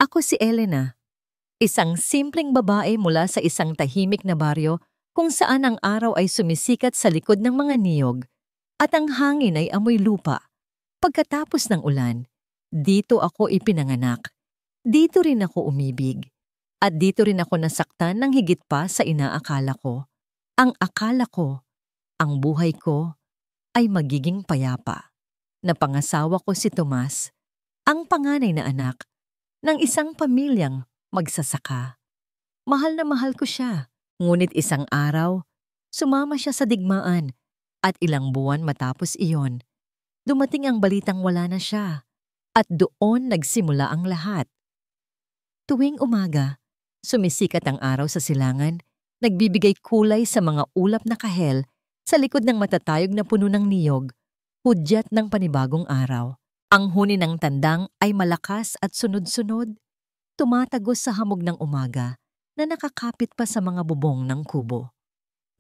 Ako si Elena, isang simpleng babae mula sa isang tahimik na baryo kung saan ang araw ay sumisikat sa likod ng mga niyog at ang hangin ay amoy lupa. Pagkatapos ng ulan, dito ako ipinanganak. Dito rin ako umibig. At dito rin ako nasaktan ng higit pa sa inaakala ko. Ang akala ko, ang buhay ko, ay magiging payapa. Napangasawa ko si Tomas, ang panganay na anak ng isang pamilyang magsasaka. Mahal na mahal ko siya, ngunit isang araw, sumama siya sa digmaan at ilang buwan matapos iyon, dumating ang balitang wala na siya at doon nagsimula ang lahat. Tuwing umaga, sumisikat ang araw sa silangan, nagbibigay kulay sa mga ulap na kahel sa likod ng matatayog na puno ng niyog, hudyat ng panibagong araw. Ang huni ng tandang ay malakas at sunod-sunod, tumatagos sa hamog ng umaga na nakakapit pa sa mga bubong ng kubo.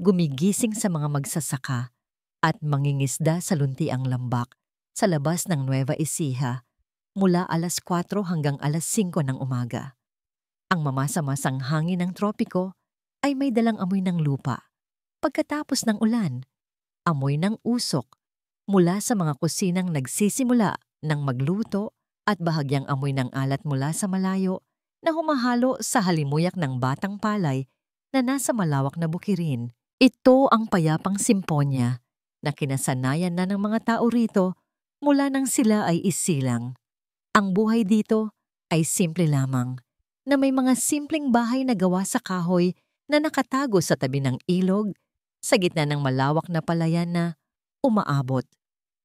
Gumigising sa mga magsasaka at mangingisda sa luntiang lambak sa labas ng Nueva Ecija mula alas 4 hanggang alas 5 ng umaga. Ang mamasa-masang hangin ng tropiko ay may dalang amoy ng lupa. Pagkatapos ng ulan, amoy ng usok mula sa mga kusinang nagsisimula ng magluto at bahagyang amoy ng alat mula sa malayo na humahalo sa halimuyak ng batang palay na nasa malawak na bukirin. Ito ang payapang simponya na kinasanayan na ng mga tao rito mula nang sila ay isilang. Ang buhay dito ay simple lamang, na may mga simpleng bahay na gawa sa kahoy na nakatago sa tabi ng ilog, sa gitna ng malawak na palayan na umaabot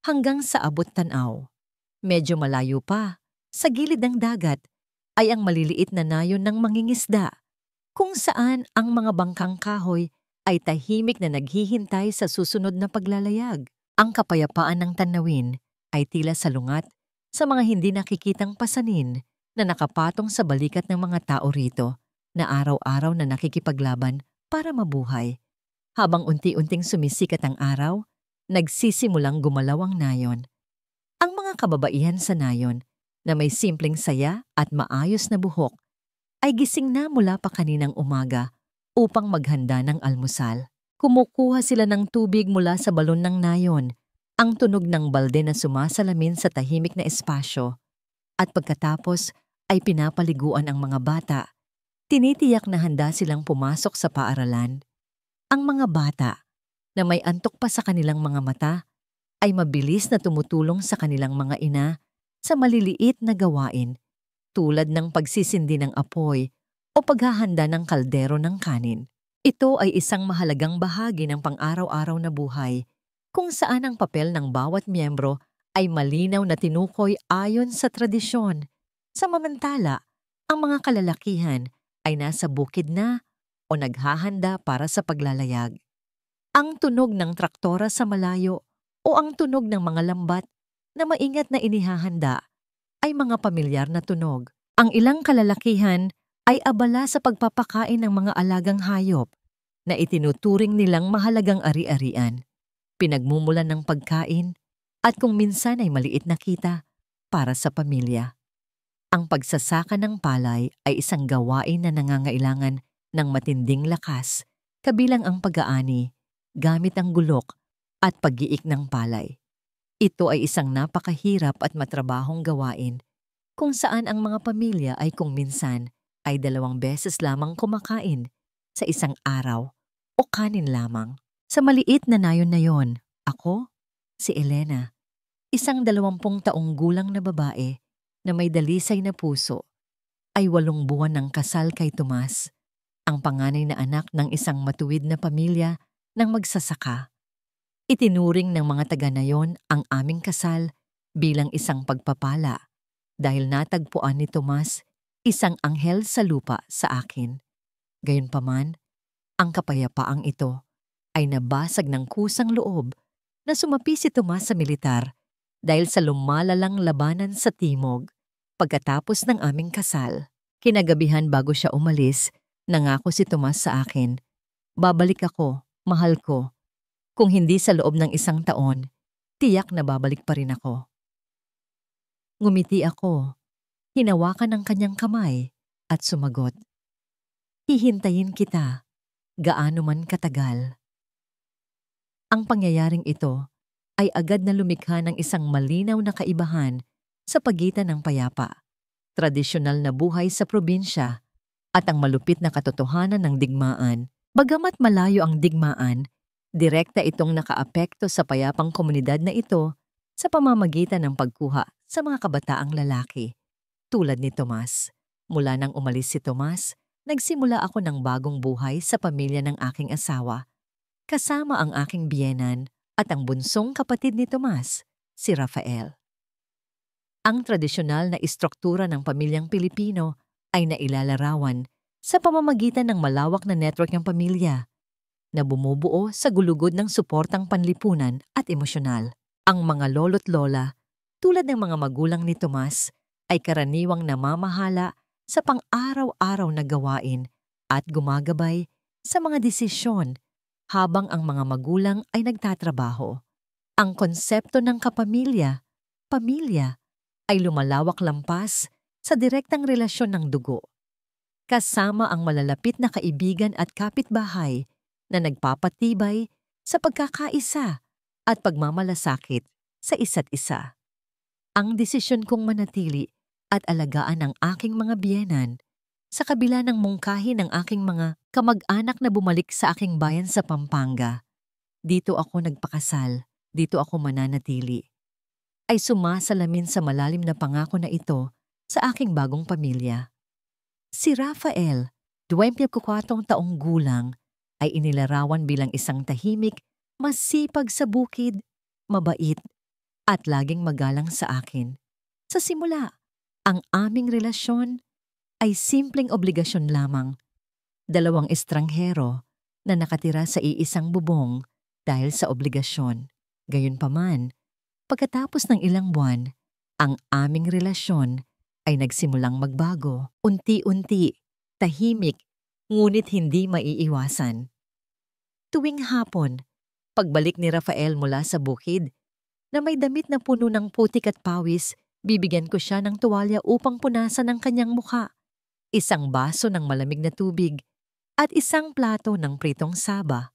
hanggang sa abot tanaw. Medyo malayo pa, sa gilid ng dagat, ay ang maliliit na nayon ng mangingisda, kung saan ang mga bangkang kahoy ay tahimik na naghihintay sa susunod na paglalayag. Ang kapayapaan ng tanawin ay tila salungat sa mga hindi nakikitang pasanin na nakapatong sa balikat ng mga tao rito na araw-araw na nakikipaglaban para mabuhay. Habang unti-unting sumisikat ang araw, nagsisimulang gumalaw ang nayon. Ang mga kababaihan sa nayon na may simpleng saya at maayos na buhok ay gising na mula pa kaninang umaga upang maghanda ng almusal. Kumukuha sila ng tubig mula sa balon ng nayon, ang tunog ng balde na sumasalamin sa tahimik na espasyo. At pagkatapos ay pinapaliguan ang mga bata. Tinitiyak na handa silang pumasok sa paaralan. Ang mga bata na may antok pa sa kanilang mga mata ay mabilis na tumutulong sa kanilang mga ina sa maliliit na gawain tulad ng pagsisindi ng apoy o paghahanda ng kaldero ng kanin. Ito ay isang mahalagang bahagi ng pang-araw-araw na buhay kung saan ang papel ng bawat miyembro ay malinaw na tinukoy ayon sa tradisyon. Samantala, ang mga kalalakihan ay nasa bukid na o naghahanda para sa paglalayag. Ang tunog ng traktora sa malayo o ang tunog ng mga lambat na maingat na inihahanda ay mga pamilyar na tunog. Ang ilang kalalakihan ay abala sa pagpapakain ng mga alagang hayop na itinuturing nilang mahalagang ari-arian, pinagmumulan ng pagkain at kung minsan ay maliit na kita para sa pamilya. Ang pagsasaka ng palay ay isang gawain na nangangailangan ng matinding lakas, kabilang ang pag-aani, gamit ang gulok at pag-iik ng palay. Ito ay isang napakahirap at matrabahong gawain kung saan ang mga pamilya ay kung minsan ay 2 beses lamang kumakain sa isang araw o kanin lamang. Sa maliit na nayon na yon, ako, si Elena, isang 20 taong gulang na babae na may dalisay na puso, ay 8 buwan ng kasal kay Tomas, ang panganay na anak ng isang matuwid na pamilya ng magsasaka. Itinuring ng mga taga nayon ang aming kasal bilang isang pagpapala dahil natagpuan ni Tomas isang anghel sa lupa sa akin. Gayunpaman, ang kapayapaang ito ay nabasag ng kusang loob na sumapi si Tomas sa militar dahil sa lumalalang labanan sa timog. Pagkatapos ng aming kasal, kinagabihan bago siya umalis, nangako si Tomas sa akin, babalik ako, mahal ko. Kung hindi sa loob ng 1 taon, tiyak na babalik pa rin ako. Ngumiti ako. Hinawakan ang kanyang kamay at sumagot, "Hihintayin kita, gaano man katagal." Ang pangyayaring ito ay agad na lumikha ng isang malinaw na kaibahan sa pagitan ng payapa, tradisyonal na buhay sa probinsya at ang malupit na katotohanan ng digmaan. Bagamat malayo ang digmaan, direkta itong nakaapekto sa payapang komunidad na ito sa pamamagitan ng pagkuha sa mga kabataang lalaki. Tulad ni Tomas. Mula nang umalis si Tomas, nagsimula ako ng bagong buhay sa pamilya ng aking asawa, kasama ang aking biyenan at ang bunsong kapatid ni Tomas, si Rafael. Ang tradisyonal na istruktura ng pamilyang Pilipino ay nailalarawan sa pamamagitan ng malawak na network ng pamilya na bumubuo sa gulugod ng suportang panlipunan at emosyonal. Ang mga lolo't lola, tulad ng mga magulang ni Tomas, ay karaniwang namamahala sa pang-araw-araw na gawain at gumagabay sa mga desisyon habang ang mga magulang ay nagtatrabaho. Ang konsepto ng kapamilya, pamilya, ay lumalawak lampas sa direktang relasyon ng dugo, kasama ang malalapit na kaibigan at kapitbahay na nagpapatibay sa pagkakaisa at pagmamalasakit sa isa't isa. Ang desisyon kong manatili at alagaan ang aking mga biyenan sa kabila ng mungkahi ng aking mga kamag-anak na bumalik sa aking bayan sa Pampanga. Dito ako nagpakasal, dito ako mananatili. Ay sumasalamin sa malalim na pangako na ito sa aking bagong pamilya. Si Rafael, 24 taong gulang, ay inilarawan bilang isang tahimik, masipag sa bukid, mabait, at laging magalang sa akin. Sa simula, ang aming relasyon ay simpleng obligasyon lamang. Dalawang estranghero na nakatira sa iisang bubong dahil sa obligasyon. Gayunpaman, pagkatapos ng ilang buwan, ang aming relasyon ay nagsimulang magbago. Unti-unti, tahimik, ngunit hindi maiiwasan. Tuwing hapon, pagbalik ni Rafael mula sa bukid, na may damit na puno ng putik at pawis, bibigyan ko siya ng tuwalya upang punasan ang kanyang mukha, isang baso ng malamig na tubig, at isang plato ng pritong saba.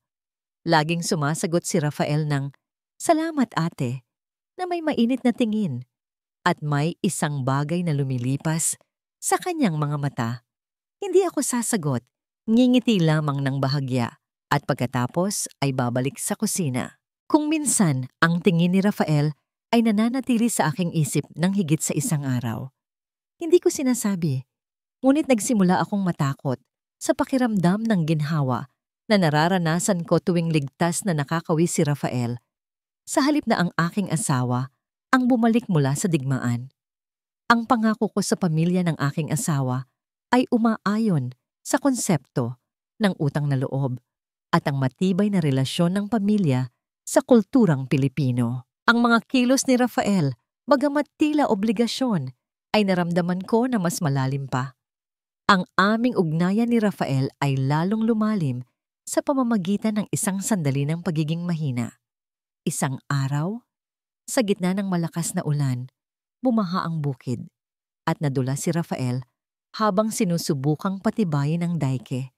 Laging sumasagot si Rafael ng, "Salamat ate," na may mainit na tingin, at may isang bagay na lumilipas sa kanyang mga mata. Hindi ako sasagot, ngingiti lamang ng bahagya, at pagkatapos ay babalik sa kusina. Kung minsan, ang tingin ni Rafael ay nananatili sa aking isip ng higit sa isang araw. Hindi ko sinasabi, ngunit nagsimula akong matakot sa pakiramdam ng ginhawa na nararanasan ko tuwing ligtas na nakakawi si Rafael, sa halip na ang aking asawa ang bumalik mula sa digmaan. Ang pangako ko sa pamilya ng aking asawa ay umaayon sa konsepto ng utang na loob at ang matibay na relasyon ng pamilya sa kulturang Pilipino. Ang mga kilos ni Rafael, bagamat tila obligasyon, ay naramdaman ko na mas malalim pa. Ang aming ugnayan ni Rafael ay lalong lumalim sa pamamagitan ng isang sandali ng pagiging mahina. Isang araw, sa gitna ng malakas na ulan, bumaha ang bukid at nadula si Rafael habang sinusubukang patibayin ang dayke.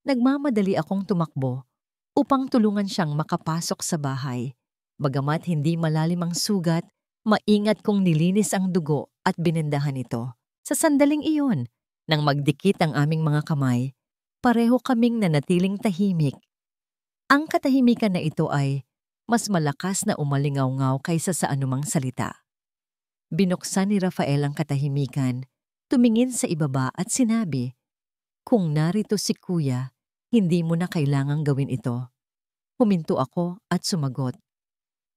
Nagmamadali akong tumakbo upang tulungan siyang makapasok sa bahay. Bagamat hindi malalim ang sugat, maingat kong nilinis ang dugo at binendahan ito. Sa sandaling iyon, nang magdikit ang aming mga kamay, pareho kaming nanatiling tahimik. Ang katahimikan na ito ay mas malakas na umalingaw-ngaw kaysa sa anumang salita. Binuksan ni Rafael ang katahimikan, tumingin sa ibaba at sinabi, "Kung narito si Kuya, hindi mo na kailangang gawin ito." Huminto ako at sumagot,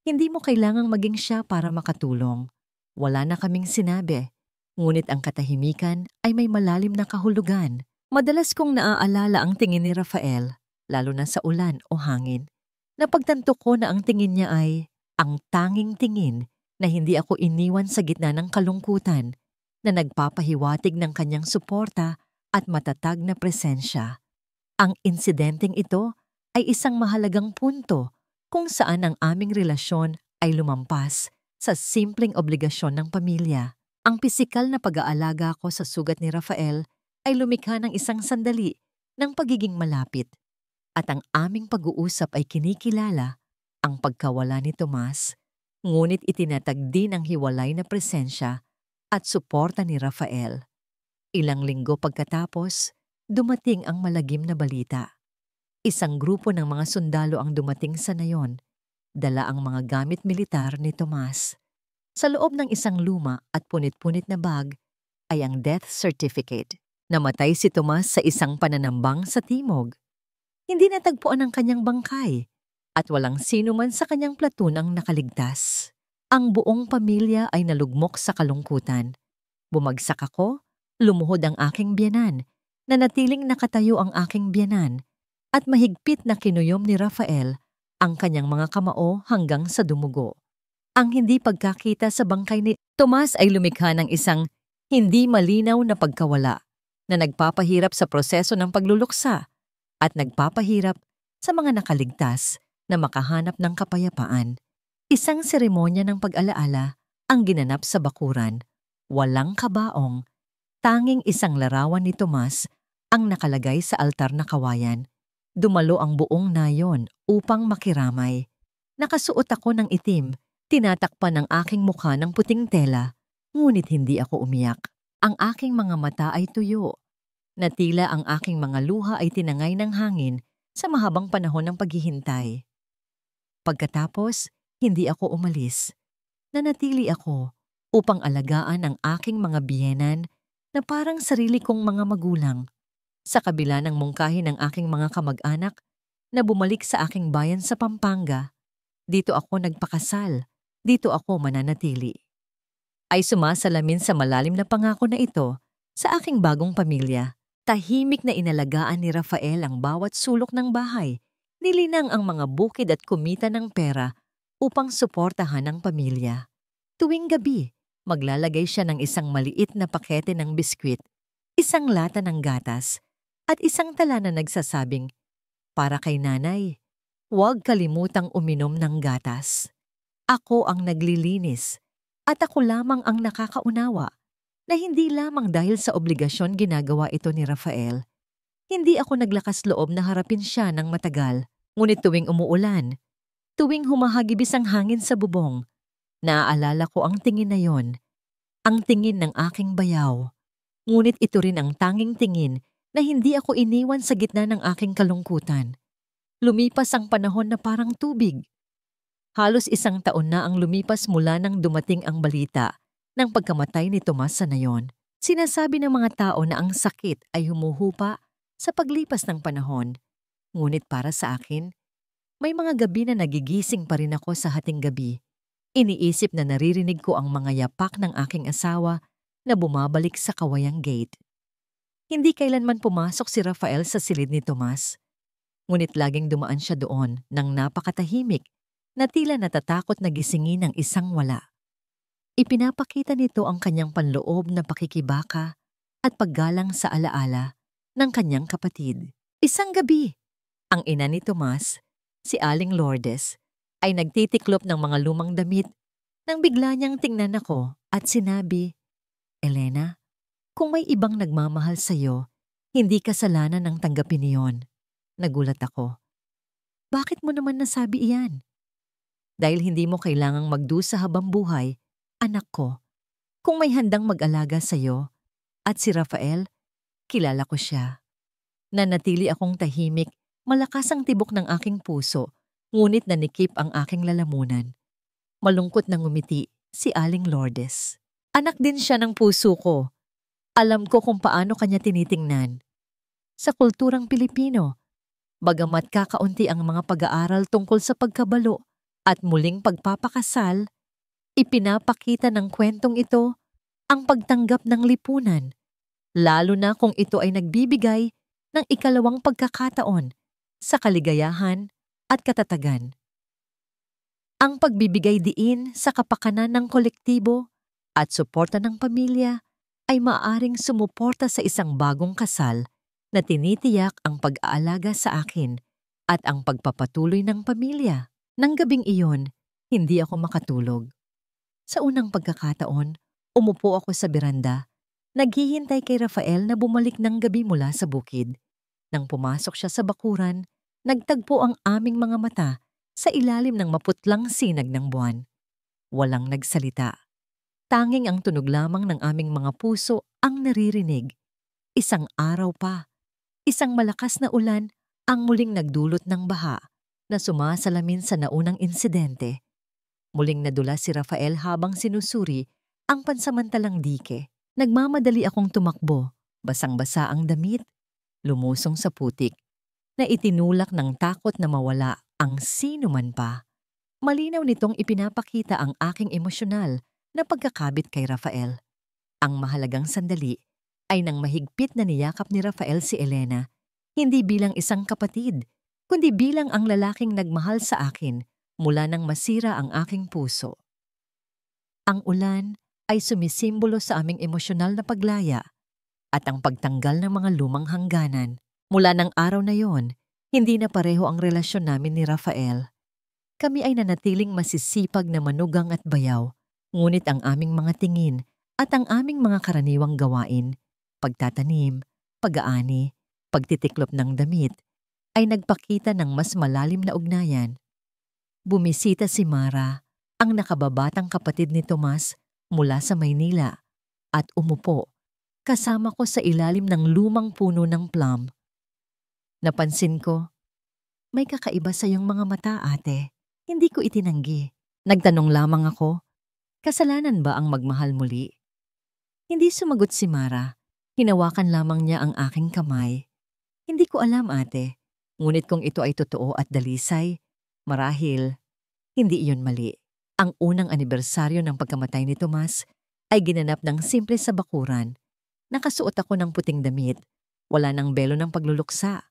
"Hindi mo kailangang maging siya para makatulong." Wala na kaming sinabi, ngunit ang katahimikan ay may malalim na kahulugan. Madalas kong naaalala ang tingin ni Rafael, lalo na sa ulan o hangin. Napagtanto ko na ang tingin niya ay ang tanging tingin na hindi ako iniwan sa gitna ng kalungkutan, na nagpapahiwatig ng kanyang suporta at matatag na presensya. Ang insidenteng ito ay isang mahalagang punto kung saan ang aming relasyon ay lumampas sa simpleng obligasyon ng pamilya. Ang pisikal na pag-aalaga ko sa sugat ni Rafael ay lumikha ng isang sandali ng pagiging malapit at ang aming pag-uusap ay kinikilala ang pagkawala ni Tomas, ngunit itinatag din ang hiwalay na presensya at suporta ni Rafael. Ilang linggo pagkatapos, dumating ang malagim na balita. Isang grupo ng mga sundalo ang dumating sa nayon, dala ang mga gamit militar ni Tomas. Sa loob ng isang luma at punit-punit na bag ay ang death certificate. Namatay si Tomas sa isang pananambang sa timog. Hindi natagpuan ang kanyang bangkay at walang sino man sa kanyang platoon ang nakaligtas. Ang buong pamilya ay nalugmok sa kalungkutan. Bumagsak ako, lumuhod ang aking biyenan, nanatiling nakatayo ang aking biyenan, at mahigpit na kinuyom ni Rafael ang kanyang mga kamao hanggang sa dumugo. Ang hindi pagkakita sa bangkay ni Tomas ay lumikha ng isang hindi malinaw na pagkawala na nagpapahirap sa proseso ng pagluluksa at nagpapahirap sa mga nakaligtas na makahanap ng kapayapaan. Isang seremonya ng pag-alaala ang ginanap sa bakuran. Walang kabaong, tanging isang larawan ni Tomas ang nakalagay sa altar na kawayan. Dumalo ang buong nayon upang makiramay. Nakasuot ako ng itim, tinatakpan ng aking mukha ng puting tela, ngunit hindi ako umiyak. Ang aking mga mata ay tuyo, na tila ang aking mga luha ay tinangay ng hangin sa mahabang panahon ng paghihintay. Pagkatapos, hindi ako umalis. Nanatili ako upang alagaan ang aking mga biyenan na parang sarili kong mga magulang. Sa kabila ng mungkahi ng aking mga kamag-anak na bumalik sa aking bayan sa Pampanga, dito ako nagpakasal, dito ako mananatili. Ay sumasalamin sa malalim na pangako na ito sa aking bagong pamilya. Tahimik na inalagaan ni Rafael ang bawat sulok ng bahay. Nilinang ang mga bukid at kumita ng pera upang suportahan ang pamilya. Tuwing gabi, maglalagay siya ng isang maliit na pakete ng biskwit, isang lata ng gatas, at isang tala na nagsasabing, "Para kay nanay, huwag kalimutang uminom ng gatas." Ako ang naglilinis at ako lamang ang nakakaunawa na hindi lamang dahil sa obligasyon ginagawa ito ni Rafael. Hindi ako naglakas loob na harapin siya ng matagal, ngunit tuwing umuulan, tuwing humahagibis ang hangin sa bubong, naaalala ko ang tingin na yon, ang tingin ng aking bayaw. Ngunit ito rin ang tanging tingin na hindi ako iniwan sa gitna ng aking kalungkutan. Lumipas ang panahon na parang tubig. Halos 1 taon na ang lumipas mula nang dumating ang balita ng pagkamatay ni Tomas sa nayon. Sinasabi ng mga tao na ang sakit ay humuhupa sa paglipas ng panahon. Ngunit para sa akin, may mga gabi na nagigising pa rin ako sa hating gabi. Iniisip na naririnig ko ang mga yapak ng aking asawa na bumabalik sa kawayang gate. Hindi kailanman pumasok si Rafael sa silid ni Tomas. Ngunit laging dumaan siya doon nang napakatahimik na tila natatakot na gisingin ng isang wala. Ipinapakita nito ang kanyang panloob na pakikibaka at paggalang sa alaala ng kanyang kapatid. Isang gabi, ang ina ni Tomas, si Aling Lourdes, ay nagtitiklop ng mga lumang damit nang bigla niyang tingnan ako at sinabi, "Elena, kung may ibang nagmamahal sa'yo, hindi kasalanan ng tanggapin niyon." Nagulat ako. "Bakit mo naman nasabi iyan?" "Dahil hindi mo kailangang magdusa habang buhay, anak ko. Kung may handang mag-alaga sa'yo, at si Rafael, kilala ko siya." Nanatili akong tahimik, malakas ang tibok ng aking puso, ngunit nanikip ang aking lalamunan. Malungkot na ngumiti si Aling Lourdes. Anak din siya ng puso ko. Alam ko kung paano kanya tinitingnan. Sa kulturang Pilipino, bagamat kakaunti ang mga pag-aaral tungkol sa pagkabalo at muling pagpapakasal, ipinapakita ng kwentong ito ang pagtanggap ng lipunan, lalo na kung ito ay nagbibigay ng ikalawang pagkakataon sa kaligayahan at katatagan. Ang pagbibigay diin sa kapakanan ng kolektibo at suporta ng pamilya ay maaaring sumuporta sa isang bagong kasal na tinitiyak ang pag-aalaga sa akin at ang pagpapatuloy ng pamilya. Nang gabing iyon, hindi ako makatulog. Sa unang pagkakataon, Umupo ako sa beranda, naghihintay kay Rafael na bumalik ng gabi mula sa bukid. Nang pumasok siya sa bakuran, nagtagpo ang aming mga mata sa ilalim ng maputlang sinag ng buwan. Walang nagsalita. Tanging ang tunog lamang ng aming mga puso ang naririnig. Isang araw pa, isang malakas na ulan ang muling nagdulot ng baha na sumasalamin sa naunang insidente. Muling nadula si Rafael habang sinusuri ang pansamantalang dike. Nagmamadali akong tumakbo, basang-basa ang damit, lumusong sa putik, na itinulak ng takot na mawala ang sino man pa. Malinaw nitong ipinapakita ang aking emosyonal na pagkakabit kay Rafael. Ang mahalagang sandali ay nang mahigpit na niyakap ni Rafael si Elena, hindi bilang isang kapatid, kundi bilang ang lalaking nagmahal sa akin mula nang masira ang aking puso. Ang ulan ay sumisimbolo sa aming emosyonal na paglaya at ang pagtanggal ng mga lumang hangganan. Mula ng araw na yon, hindi na pareho ang relasyon namin ni Rafael. Kami ay nanatiling masisipag na manugang at bayaw, ngunit ang aming mga tingin at ang aming mga karaniwang gawain, pagtatanim, pag-aani, pagtitiklop ng damit, ay nagpakita ng mas malalim na ugnayan. Bumisita si Mara, ang nakababatang kapatid ni Tomas, mula sa Maynila, at umupo kasama ko sa ilalim ng lumang puno ng plum. Napansin ko, may kakaiba sa iyong mga mata, ate. Hindi ko itinanggi. Nagtanong lamang ako, kasalanan ba ang magmahal muli? Hindi sumagot si Mara. Hinawakan lamang niya ang aking kamay. Hindi ko alam, ate. Ngunit kung ito ay totoo at dalisay, marahil, hindi iyon mali. Ang unang anibersaryo ng pagkamatay ni Tomas ay ginanap ng simple sa bakuran. Nakasuot ako ng puting damit. Wala nang belo ng pagluluksa.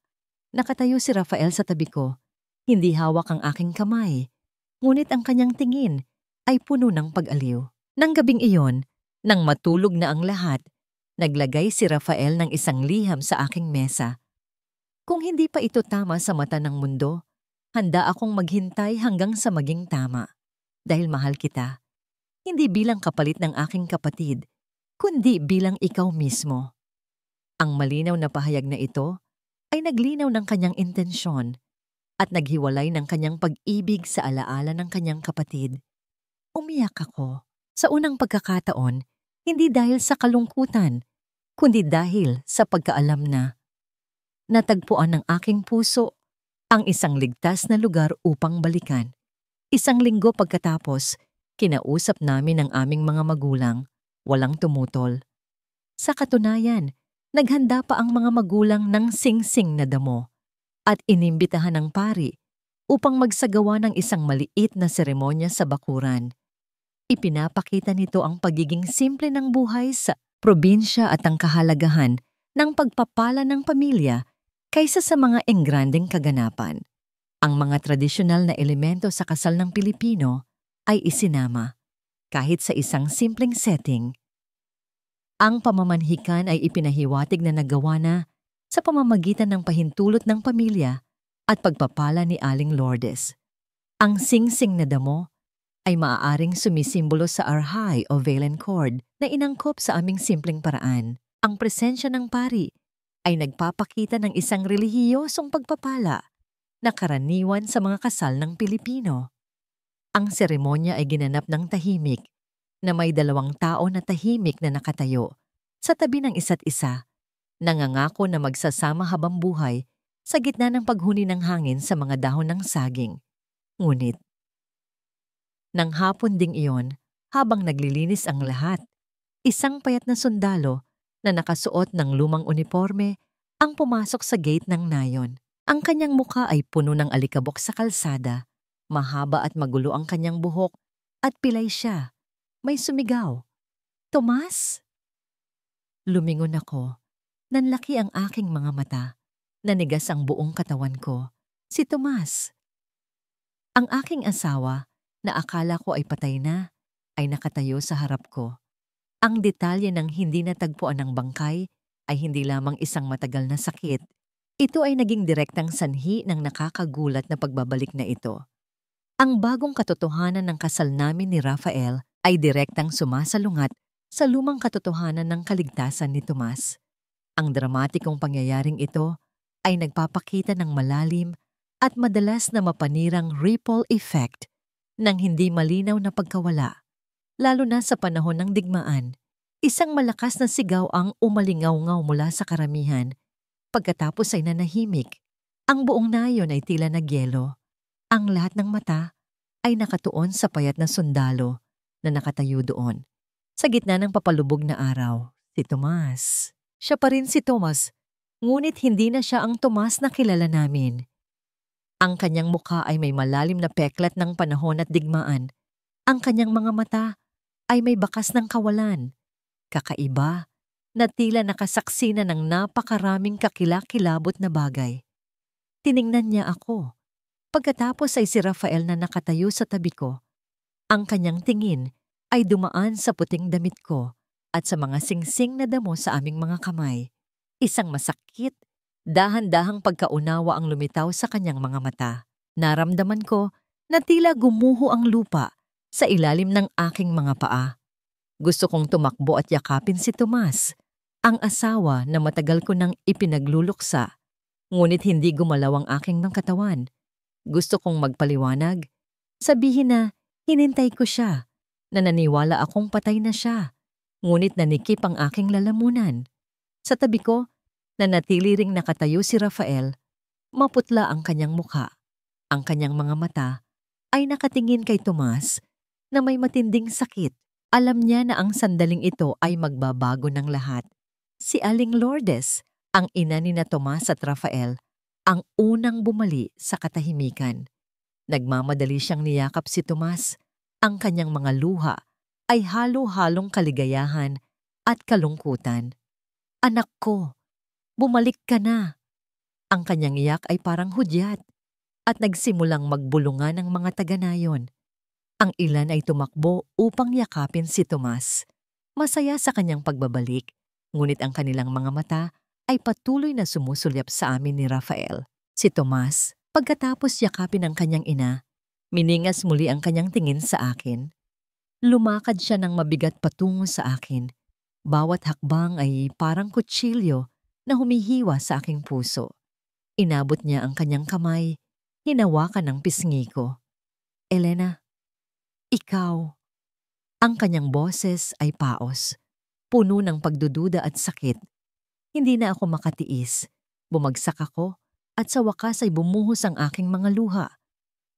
Nakatayo si Rafael sa tabi ko. Hindi hawak ang aking kamay. Ngunit ang kanyang tingin ay puno ng pag-aliw. Nang gabing iyon, nang matulog na ang lahat, naglagay si Rafael ng isang liham sa aking mesa. Kung hindi pa ito tama sa mata ng mundo, handa akong maghintay hanggang sa maging tama. Dahil mahal kita, hindi bilang kapalit ng aking kapatid, kundi bilang ikaw mismo. Ang malinaw na pahayag na ito ay naglinaw ng kanyang intensyon at naghiwalay ng kanyang pag-ibig sa alaala ng kanyang kapatid. Umiyak ako sa unang pagkakataon, hindi dahil sa kalungkutan, kundi dahil sa pagkaalam na natagpuan ng aking puso ang isang ligtas na lugar upang balikan. Isang linggo pagkatapos, kinausap namin ang aming mga magulang, walang tumutol. Sa katunayan, naghanda pa ang mga magulang ng sing-sing na damo at inimbitahan ng pari upang magsagawa ng isang maliit na seremonya sa bakuran. Ipinapakita nito ang pagiging simple ng buhay sa probinsya at ang kahalagahan ng pagpapala ng pamilya kaysa sa mga engrandeng kaganapan. Ang mga tradisyonal na elemento sa kasal ng Pilipino ay isinama, kahit sa isang simpleng setting. Ang pamamanhikan ay ipinahiwatig na nagawa na sa pamamagitan ng pahintulot ng pamilya at pagpapala ni Aling Lourdes. Ang sing-sing na damo ay maaaring sumisimbolo sa arhay o valen cord na inangkop sa aming simpleng paraan. Ang presensya ng pari ay nagpapakita ng isang relihiyosong pagpapala na karaniwan sa mga kasal ng Pilipino. Ang seremonya ay ginanap ng tahimik na may 2 tao na tahimik na nakatayo sa tabi ng isa't isa, nangangako na magsasama habang buhay sa gitna ng paghuni ng hangin sa mga dahon ng saging. Ngunit, nang hapon ding iyon, habang naglilinis ang lahat, isang payat na sundalo na nakasuot ng lumang uniforme ang pumasok sa gate ng nayon. Ang kanyang mukha ay puno ng alikabok sa kalsada, mahaba at magulo ang kanyang buhok at pilay siya. May sumigaw, "Tomas!" Lumingon ako. Nanlaki ang aking mga mata. Nanigas ang buong katawan ko. Si Tomas. Ang aking asawa, na akala ko ay patay na, ay nakatayo sa harap ko. Ang detalye ng hindi natagpuan ng bangkay ay hindi lamang isang matagal na sakit. Ito ay naging direktang sanhi ng nakakagulat na pagbabalik na ito. Ang bagong katotohanan ng kasal namin ni Rafael ay direktang sumasalungat sa lumang katotohanan ng kaligtasan ni Tomas. Ang dramatikong pangyayaring ito ay nagpapakita ng malalim at madalas na mapanirang ripple effect ng hindi malinaw na pagkawala, lalo na sa panahon ng digmaan. Isang malakas na sigaw ang umalingaw-ngaw mula sa karamihan. Pagkatapos ay nanahimik. Ang buong nayon ay tila nagyelo. Ang lahat ng mata ay nakatuon sa payat na sundalo na nakatayo doon. Sa gitna ng papalubog na araw, si Tomas. Siya pa rin si Tomas, ngunit hindi na siya ang Tomas na kilala namin. Ang kanyang mukha ay may malalim na peklat ng panahon at digmaan. Ang kanyang mga mata ay may bakas ng kawalan. Kakaiba na tila nakasaksi na ng napakaraming kakilakilabot na bagay. Tiningnan niya ako. Pagkatapos ay si Rafael na nakatayo sa tabi ko. Ang kanyang tingin ay dumaan sa puting damit ko at sa mga singsing na damo sa aming mga kamay. Isang masakit, dahan-dahang pagkaunawa ang lumitaw sa kanyang mga mata. Naramdaman ko na tila gumuho ang lupa sa ilalim ng aking mga paa. Gusto kong tumakbo at yakapin si Tomas, ang asawa na matagal ko nang ipinagluluksa. Ngunit hindi gumalaw ang aking mga katawan. Gusto kong magpaliwanag. Sabihin na hinintay ko siya, na naniwala akong patay na siya. Ngunit nanikip ang aking lalamunan. Sa tabi ko, nanatili ring nakatayo si Rafael. Maputla ang kanyang mukha. Ang kanyang mga mata ay nakatingin kay Tomas na may matinding sakit. Alam niya na ang sandaling ito ay magbabago ng lahat. Si Aling Lourdes, ang ina ni na Tomas at Rafael, ang unang bumali sa katahimikan. Nagmamadali siyang niyakap si Tomas. Ang kanyang mga luha ay halo-halong kaligayahan at kalungkutan. Anak ko, bumalik ka na. Ang kanyang iyak ay parang hudyat at nagsimulang magbulungan ng mga taga-nayon. Ang ilan ay tumakbo upang yakapin si Tomas. Masaya sa kanyang pagbabalik, ngunit ang kanilang mga mata ay patuloy na sumusulyap sa amin ni Rafael. Si Tomas, pagkatapos yakapin ang kanyang ina, miningas muli ang kanyang tingin sa akin. Lumakad siya ng mabigat patungo sa akin. Bawat hakbang ay parang kutsilyo na humihiwa sa aking puso. Inabot niya ang kanyang kamay, hinawakan ang pisngi ko. Elena, ikaw. Ang kanyang boses ay paos, puno ng pagdududa at sakit. Hindi na ako makatiis. Bumagsak ako at sa wakas ay bumuhos ang aking mga luha.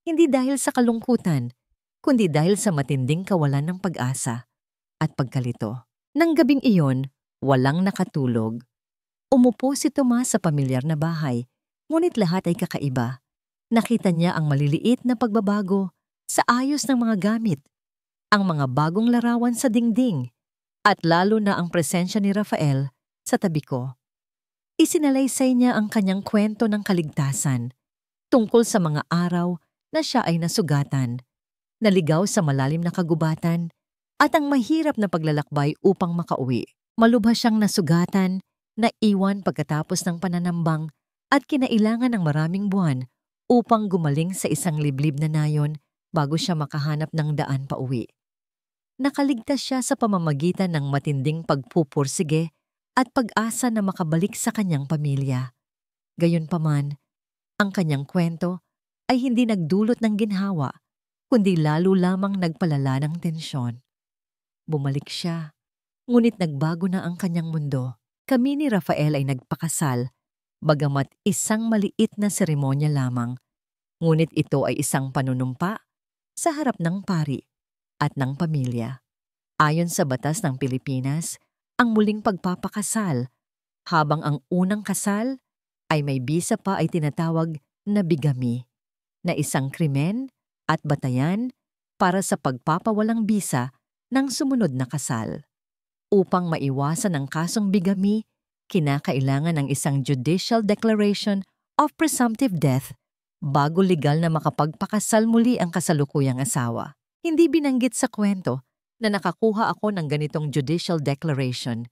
Hindi dahil sa kalungkutan, kundi dahil sa matinding kawalan ng pag-asa at pagkalito. Nang gabing iyon, walang nakatulog. Umupo si Tomas sa pamilyar na bahay, ngunit lahat ay kakaiba. Nakita niya ang maliliit na pagbabago sa ayos ng mga gamit, ang mga bagong larawan sa dingding, at lalo na ang presensya ni Rafael sa tabi ko. Isinalaysay niya ang kanyang kwento ng kaligtasan tungkol sa mga araw na siya ay nasugatan, naligaw sa malalim na kagubatan, at ang mahirap na paglalakbay upang makauwi. Malubha siyang nasugatan, naiwan pagkatapos ng pananambang at kinailangan ng maraming buwan upang gumaling sa isang liblib na nayon bago siya makahanap ng daan pauwi. Nakaligtas siya sa pamamagitan ng matinding pagpupursige at pag-asa na makabalik sa kanyang pamilya. Gayunpaman, ang kanyang kwento ay hindi nagdulot ng ginhawa, kundi lalo lamang nagpalala ng tensyon. Bumalik siya, ngunit nagbago na ang kanyang mundo. Kami ni Rafael ay nagpakasal, bagamat isang maliit na seremonya lamang. Ngunit ito ay isang panunumpa sa harap ng pari at ng pamilya. Ayon sa batas ng Pilipinas, ang muling pagpapakasal, habang ang unang kasal ay may bisa pa ay tinatawag na bigami, na isang krimen at batayan para sa pagpapawalang bisa ng sumunod na kasal. Upang maiwasan ang kasong bigami, kinakailangan ng isang judicial declaration of presumptive death bago legal na makapagpakasal muli ang kasalukuyang asawa. Hindi binanggit sa kwento na nakakuha ako ng ganitong judicial declaration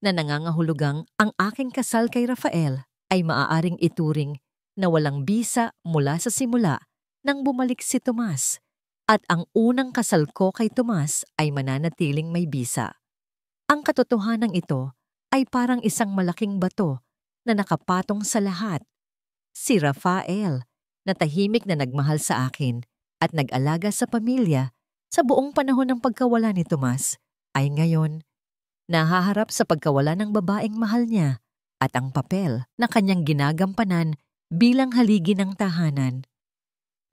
na nangangahulugang ang aking kasal kay Rafael ay maaaring ituring na walang bisa mula sa simula nang bumalik si Tomas, at ang unang kasal ko kay Tomas ay mananatiling may bisa. Ang katotohanan ito ay parang isang malaking bato na nakapatong sa lahat. Si Rafael, na tahimik na nagmahal sa akin at nag-alaga sa pamilya sa buong panahon ng pagkawala ni Tomas, ay ngayon nahaharap sa pagkawala ng babaeng mahal niya at ang papel na kanyang ginagampanan bilang haligi ng tahanan.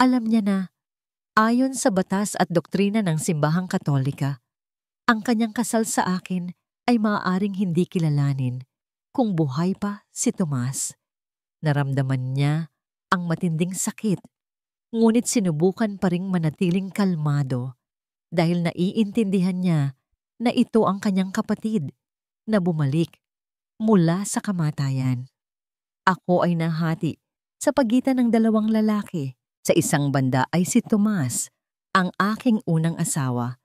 Alam niya na, ayon sa batas at doktrina ng Simbahang Katolika, ang kanyang kasal sa akin ay maaaring hindi kilalanin kung buhay pa si Tomas. Naramdaman niya ang matinding sakit, ngunit sinubukan pa ring manatiling kalmado dahil naiintindihan niya na ito ang kanyang kapatid na bumalik mula sa kamatayan. Ako ay nahati sa pagitan ng dalawang lalaki. Sa isang banda ay si Tomas, ang aking unang asawa,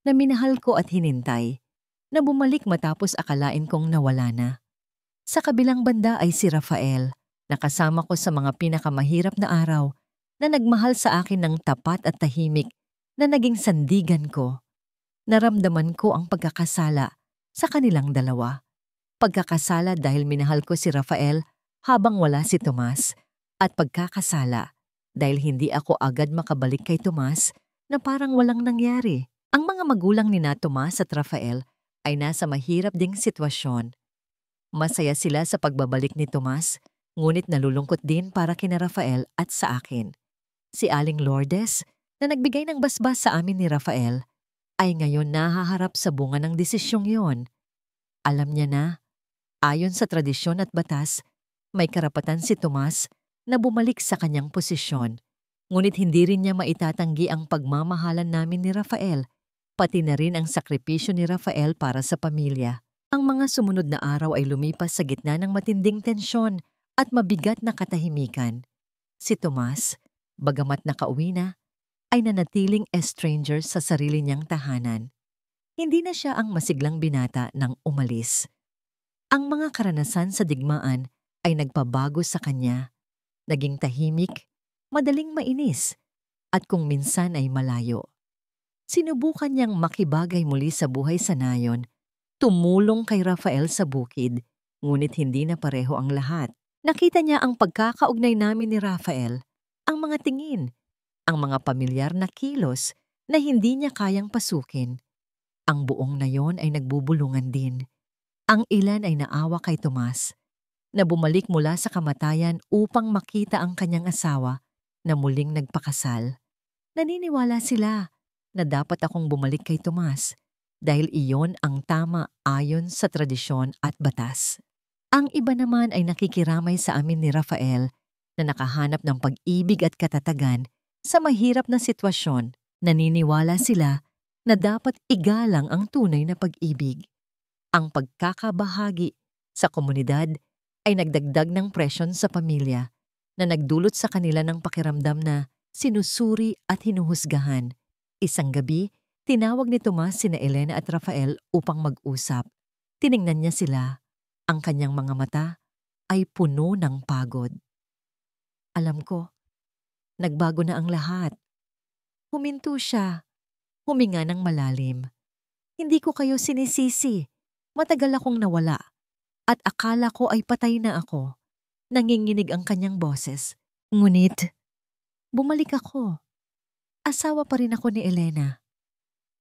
na minahal ko at hinintay, na bumalik matapos akalain kong nawala na. Sa kabilang banda ay si Rafael, na kasama ko sa mga pinakamahirap na araw, na nagmahal sa akin ng tapat at tahimik, na naging sandigan ko. Naramdaman ko ang pagkakasala sa kanilang dalawa. Pagkakasala dahil minahal ko si Rafael habang wala si Tomas, at pagkakasala dahil hindi ako agad makabalik kay Tomas na parang walang nangyari. Ang mga magulang ni na Tomas at Rafael ay nasa mahirap ding sitwasyon. Masaya sila sa pagbabalik ni Tomas, ngunit nalulungkot din para kina Rafael at sa akin. Si Aling Lourdes, na nagbigay ng basbas sa amin ni Rafael, ay ngayon nahaharap sa bunga ng desisyong yon. Alam niya na, ayon sa tradisyon at batas, may karapatan si Tomas na bumalik sa kanyang posisyon. Ngunit hindi rin niya maitatanggi ang pagmamahalan namin ni Rafael, pati na rin ang sakripisyo ni Rafael para sa pamilya. Ang mga sumunod na araw ay lumipas sa gitna ng matinding tensyon at mabigat na katahimikan. Si Tomas, bagamat nakauwi na, ay nanatiling estranger sa sarili niyang tahanan. Hindi na siya ang masiglang binata nang umalis. Ang mga karanasan sa digmaan ay nagpabago sa kanya. Naging tahimik, madaling mainis, at kung minsan ay malayo. Sinubukan niyang makibagay muli sa buhay sa nayon, tumulong kay Rafael sa bukid, ngunit hindi na pareho ang lahat. Nakita niya ang pagkakaugnay namin ni Rafael, ang mga tingin, ang mga pamilyar na kilos na hindi niya kayang pasukin. Ang buong nayon ay nagbubulungan din. Ang ilan ay naawa kay Tomas, na bumalik mula sa kamatayan upang makita ang kanyang asawa na muling nagpakasal. Naniniwala sila na dapat akong bumalik kay Tomas dahil iyon ang tama ayon sa tradisyon at batas. Ang iba naman ay nakikiramay sa amin ni Rafael na nakahanap ng pag-ibig at katatagan sa mahirap na sitwasyon. Naniniwala sila na dapat igalang ang tunay na pag-ibig. Ang pagkakabahagi sa komunidad ay nagdagdag ng presyon sa pamilya na nagdulot sa kanila ng pakiramdam na sinusuri at hinuhusgahan. Isang gabi, tinawag ni Tomas sina Elena at Rafael upang mag-usap. Tiningnan niya sila. Ang kanyang mga mata ay puno ng pagod. Alam ko, nagbago na ang lahat. Huminto siya. Huminga ng malalim. Hindi ko kayo sinisisi. Matagal akong nawala. At akala ko ay patay na ako. Nanginginig ang kanyang boses. Ngunit, bumalik ako. Asawa pa rin ako ni Elena.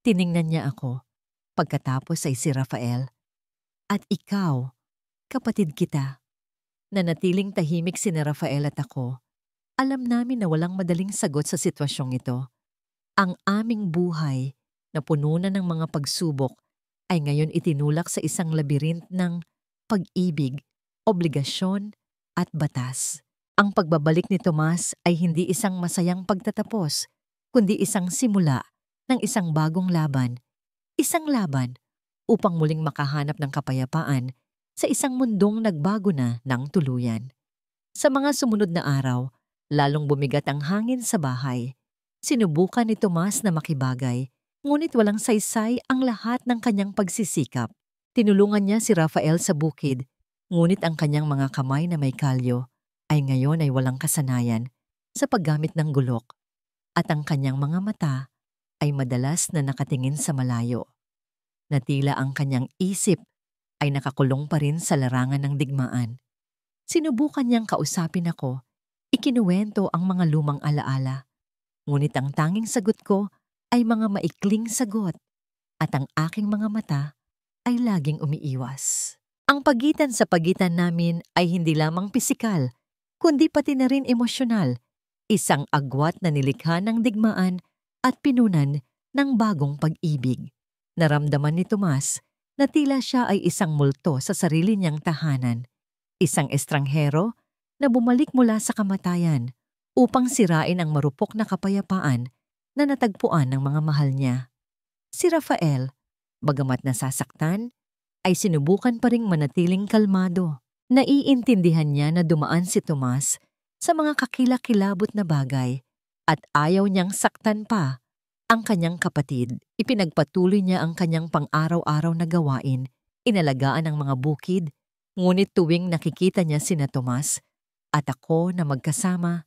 Tiningnan niya ako. Pagkatapos ay si Rafael. At ikaw, kapatid kita. Nanatiling tahimik si Rafael at ako. Alam namin na walang madaling sagot sa sitwasyong ito. Ang aming buhay na puno na ng mga pagsubok ay ngayon itinulak sa isang labirint ng pag-ibig, obligasyon, at batas. Ang pagbabalik ni Tomas ay hindi isang masayang pagtatapos, kundi isang simula ng isang bagong laban. Isang laban upang muling makahanap ng kapayapaan sa isang mundong nagbago na ng tuluyan. Sa mga sumunod na araw, lalong bumigat ang hangin sa bahay. Sinubukan ni Tomas na makibagay, ngunit walang saysay ang lahat ng kanyang pagsisikap. Tinulungan niya si Rafael sa bukid, ngunit ang kanyang mga kamay na may kalyo ay ngayon ay walang kasanayan sa paggamit ng gulok, at ang kanyang mga mata ay madalas na nakatingin sa malayo. na tila ang kanyang isip ay nakakulong pa rin sa larangan ng digmaan. Sinubukan niyang kausapin ako, ikinuwento ang mga lumang alaala. Ngunit ang tanging sagot ko ay mga maikling sagot at ang aking mga mata ay laging umiiwas. Ang pagitan sa pagitan namin ay hindi lamang pisikal, kundi pati na rin emosyonal. Isang agwat na nilikha ng digmaan at pinunan ng bagong pag-ibig. Naramdaman ni Tomas na tila siya ay isang multo sa sarili niyang tahanan. Isang estranghero na bumalik mula sa kamatayan upang sirain ang marupok na kapayapaan na natagpuan ng mga mahal niya. Si Rafael, bagamat nasasaktan, ay sinubukan pa ring manatiling kalmado. Naiintindihan niya na dumaan si Tomas sa mga kakilakilabot na bagay at ayaw niyang saktan pa ang kanyang kapatid. Ipinagpatuloy niya ang kanyang pang-araw-araw na gawain, inalagaan ang mga bukid, ngunit tuwing nakikita niya sina Tomas at ako na magkasama,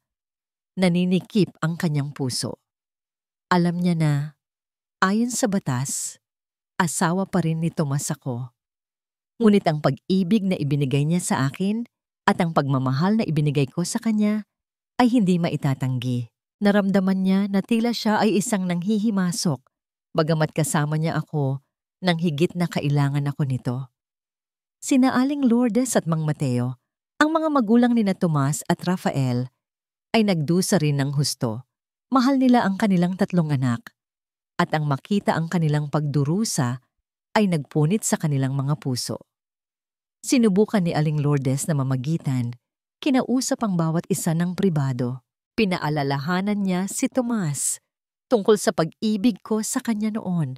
naninikip ang kanyang puso. Alam niya na, ayon sa batas, asawa pa rin ni Tomas ako. Ngunit ang pag-ibig na ibinigay niya sa akin at ang pagmamahal na ibinigay ko sa kanya ay hindi maitatanggi. Naramdaman niya na tila siya ay isang nanghihimasok, bagamat kasama niya ako nang higit na kailangan ako nito. Sina Aling Lourdes at Mang Mateo, ang mga magulang ni na Tomas at Rafael, ay nagdusa rin ng husto. Mahal nila ang kanilang 3 anak, at ang makita ang kanilang pagdurusa ay nagpunit sa kanilang mga puso. Sinubukan ni Aling Lourdes na mamagitan, kinausap ang bawat isa ng pribado. Pinaalalahanan niya si Tomas tungkol sa pag-ibig ko sa kanya noon,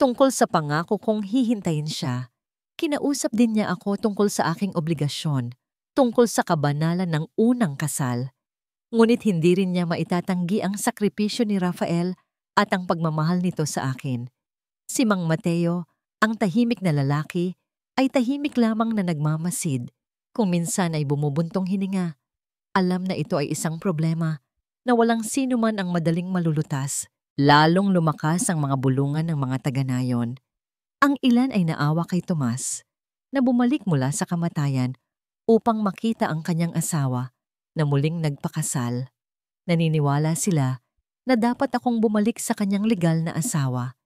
tungkol sa pangako kong hihintayin siya. Kinausap din niya ako tungkol sa aking obligasyon, tungkol sa kabanalan ng unang kasal. Ngunit hindi rin niya maitatanggi ang sakripisyo ni Rafael at ang pagmamahal nito sa akin. Si Mang Mateo, ang tahimik na lalaki, ay tahimik lamang na nagmamasid. Kung minsan ay bumubuntong hininga, alam na ito ay isang problema na walang sino man ang madaling malulutas. Lalong lumakas ang mga bulungan ng mga taga-nayon. Ang ilan ay naawa kay Tomas na bumalik mula sa kamatayan upang makita ang kanyang asawa na muling nagpakasal. Naniniwala sila na dapat akong bumalik sa kanyang legal na asawa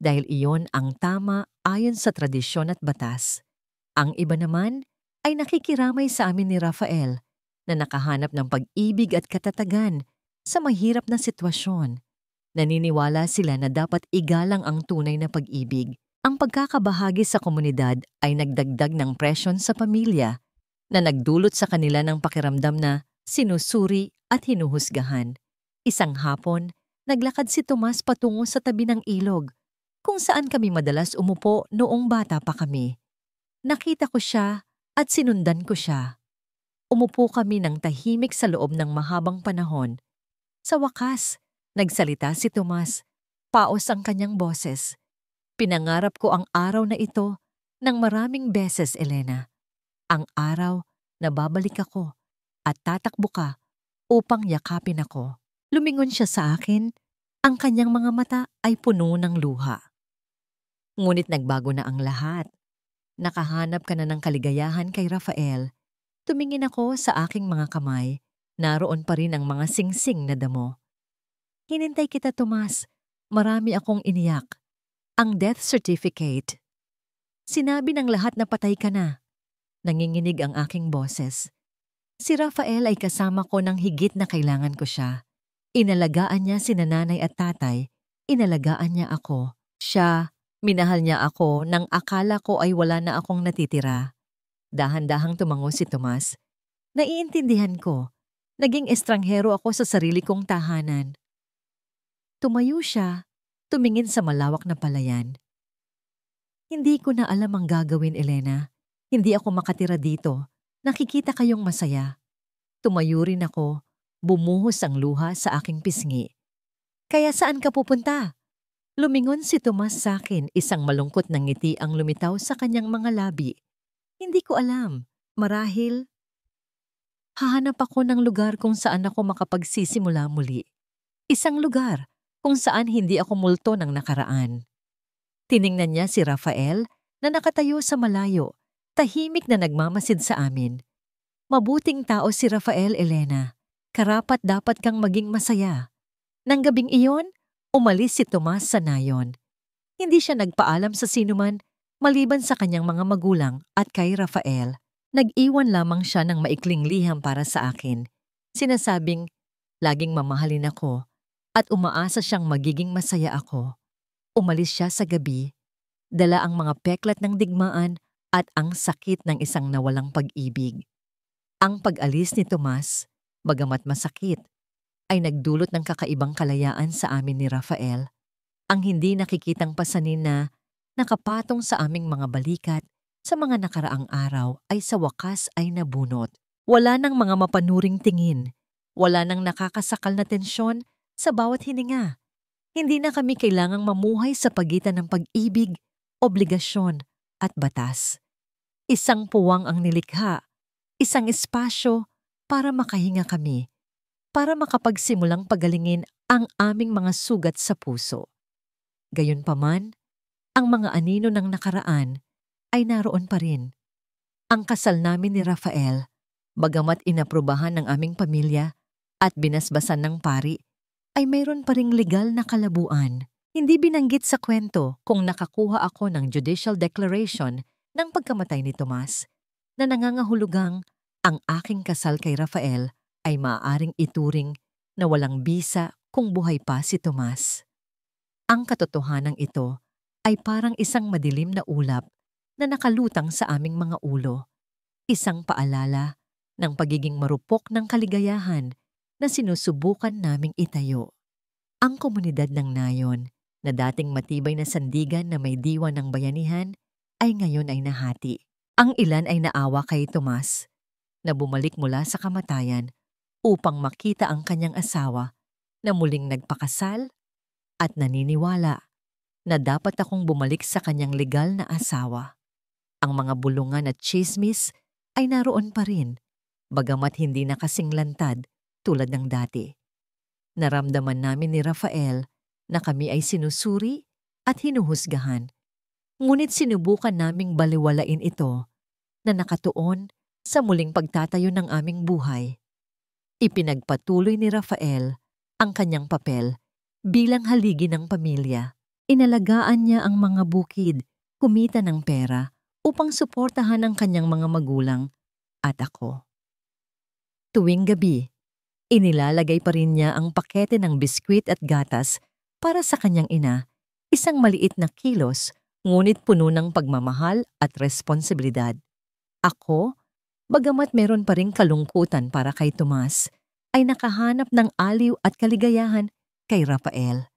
dahil iyon ang tama ayon sa tradisyon at batas. Ang iba naman ay nakikiramay sa amin ni Rafael na nakahanap ng pag-ibig at katatagan sa mahirap na sitwasyon. Naniniwala sila na dapat igalang ang tunay na pag-ibig. Ang pagkakabahagi sa komunidad ay nagdagdag ng presyon sa pamilya na nagdulot sa kanila ng pakiramdam na sinusuri at hinuhusgahan. Isang hapon, naglakad si Tomas patungo sa tabi ng ilog kung saan kami madalas umupo noong bata pa kami. Nakita ko siya at sinundan ko siya. Umupo kami ng tahimik sa loob ng mahabang panahon. Sa wakas, nagsalita si Tomas. Paos ang kanyang boses. Pinangarap ko ang araw na ito ng maraming beses, Elena. Ang araw na babalik ako at tatakbo ka upang yakapin ako. Lumingon siya sa akin. Ang kanyang mga mata ay puno ng luha. Ngunit nagbago na ang lahat. Nakahanap ka na ng kaligayahan kay Rafael. Tumingin ako sa aking mga kamay. Naroon pa rin ang mga singsing na damo. Hinintay kita, Tomas. Marami akong iniyak. Ang death certificate. Sinabi ng lahat na patay ka na. Nanginginig ang aking boses. Si Rafael ay kasama ko nang higit na kailangan ko siya. Inalagaan niya sina nanay at tatay. Inalagaan niya ako. Minahal niya ako nang akala ko ay wala na akong natitira. Dahan-dahang tumango si Tomas. Naiintindihan ko. Naging estranghero ako sa sarili kong tahanan. Tumayo siya, tumingin sa malawak na palayan. Hindi ko na alam ang gagawin, Elena. Hindi ako makatira dito. Nakikita kayong masaya. Tumayo rin ako, bumuhos ang luha sa aking pisngi. Kaya saan ka pupunta? Lumingon si Tomas sa akin, isang malungkot na ngiti ang lumitaw sa kanyang mga labi. Hindi ko alam. Marahil, hahanap ako ng lugar kung saan ako makapagsisimula muli. Isang lugar kung saan hindi ako multo ng nakaraan. Tiningnan niya si Rafael na nakatayo sa malayo, tahimik na nagmamasid sa amin. Mabuting tao si Rafael, Elena. Karapat dapat kang maging masaya. Nang gabing iyon, umalis si Tomas sa nayon. Hindi siya nagpaalam sa sinuman maliban sa kanyang mga magulang at kay Rafael. Nag-iwan lamang siya ng maikling liham para sa akin. Sinasabing, laging mamahalin ako at umaasa siyang magiging masaya ako. Umalis siya sa gabi, dala ang mga peklat ng digmaan at ang sakit ng isang nawalang pag-ibig. Ang pag-alis ni Tomas, bagamat masakit, ay nagdulot ng kakaibang kalayaan sa amin ni Rafael. Ang hindi nakikitang pasanin na nakapatong sa aming mga balikat sa mga nakaraang araw ay sa wakas ay nabunot. Wala nang mga mapanuring tingin, wala nang nakakasakal na tensyon sa bawat hininga. Hindi na kami kailangang mamuhay sa pagitan ng pag-ibig, obligasyon at batas. Isang puwang ang nilikha, isang espasyo para makahinga kami, para makapagsimulang pagalingin ang aming mga sugat sa puso. Gayunpaman, ang mga anino ng nakaraan ay naroon pa rin. Ang kasal namin ni Rafael, bagamat inaprubahan ng aming pamilya at binasbasan ng pari, ay mayroon pa ring legal na kalabuan. Hindi binanggit sa kwento kung nakakuha ako ng judicial declaration ng pagkamatay ni Tomas na nangangahulugang ang aking kasal kay Rafael ay maaaring ituring na walang bisa kung buhay pa si Tomas. Ang katotohanan ito ay parang isang madilim na ulap na nakalutang sa aming mga ulo. Isang paalala ng pagiging marupok ng kaligayahan na sinusubukan naming itayo. Ang komunidad ng nayon na dating matibay na sandigan na may diwa ng bayanihan ay ngayon ay nahati. Ang ilan ay naawa kay Tomas na bumalik mula sa kamatayan upang makita ang kanyang asawa na muling nagpakasal at naniniwala na dapat akong bumalik sa kanyang legal na asawa. Ang mga bulungan at tsismis ay naroon pa rin, bagamat hindi na kasing lantad tulad ng dati. Naramdaman namin ni Rafael na kami ay sinusuri at hinuhusgahan. Ngunit sinubukan naming baliwalain ito na nakatuon sa muling pagtatayo ng aming buhay. Ipinagpatuloy ni Rafael ang kanyang papel bilang haligi ng pamilya. Inalagaan niya ang mga bukid, kumita ng pera upang suportahan ang kanyang mga magulang at ako. Tuwing gabi, inilalagay pa rin niya ang pakete ng biskwit at gatas para sa kanyang ina, isang maliit na kilos ngunit puno ng pagmamahal at responsibilidad. Ako, bagamat meron pa ring kalungkutan para kay Tomas, ay nakahanap ng aliw at kaligayahan kay Rafael.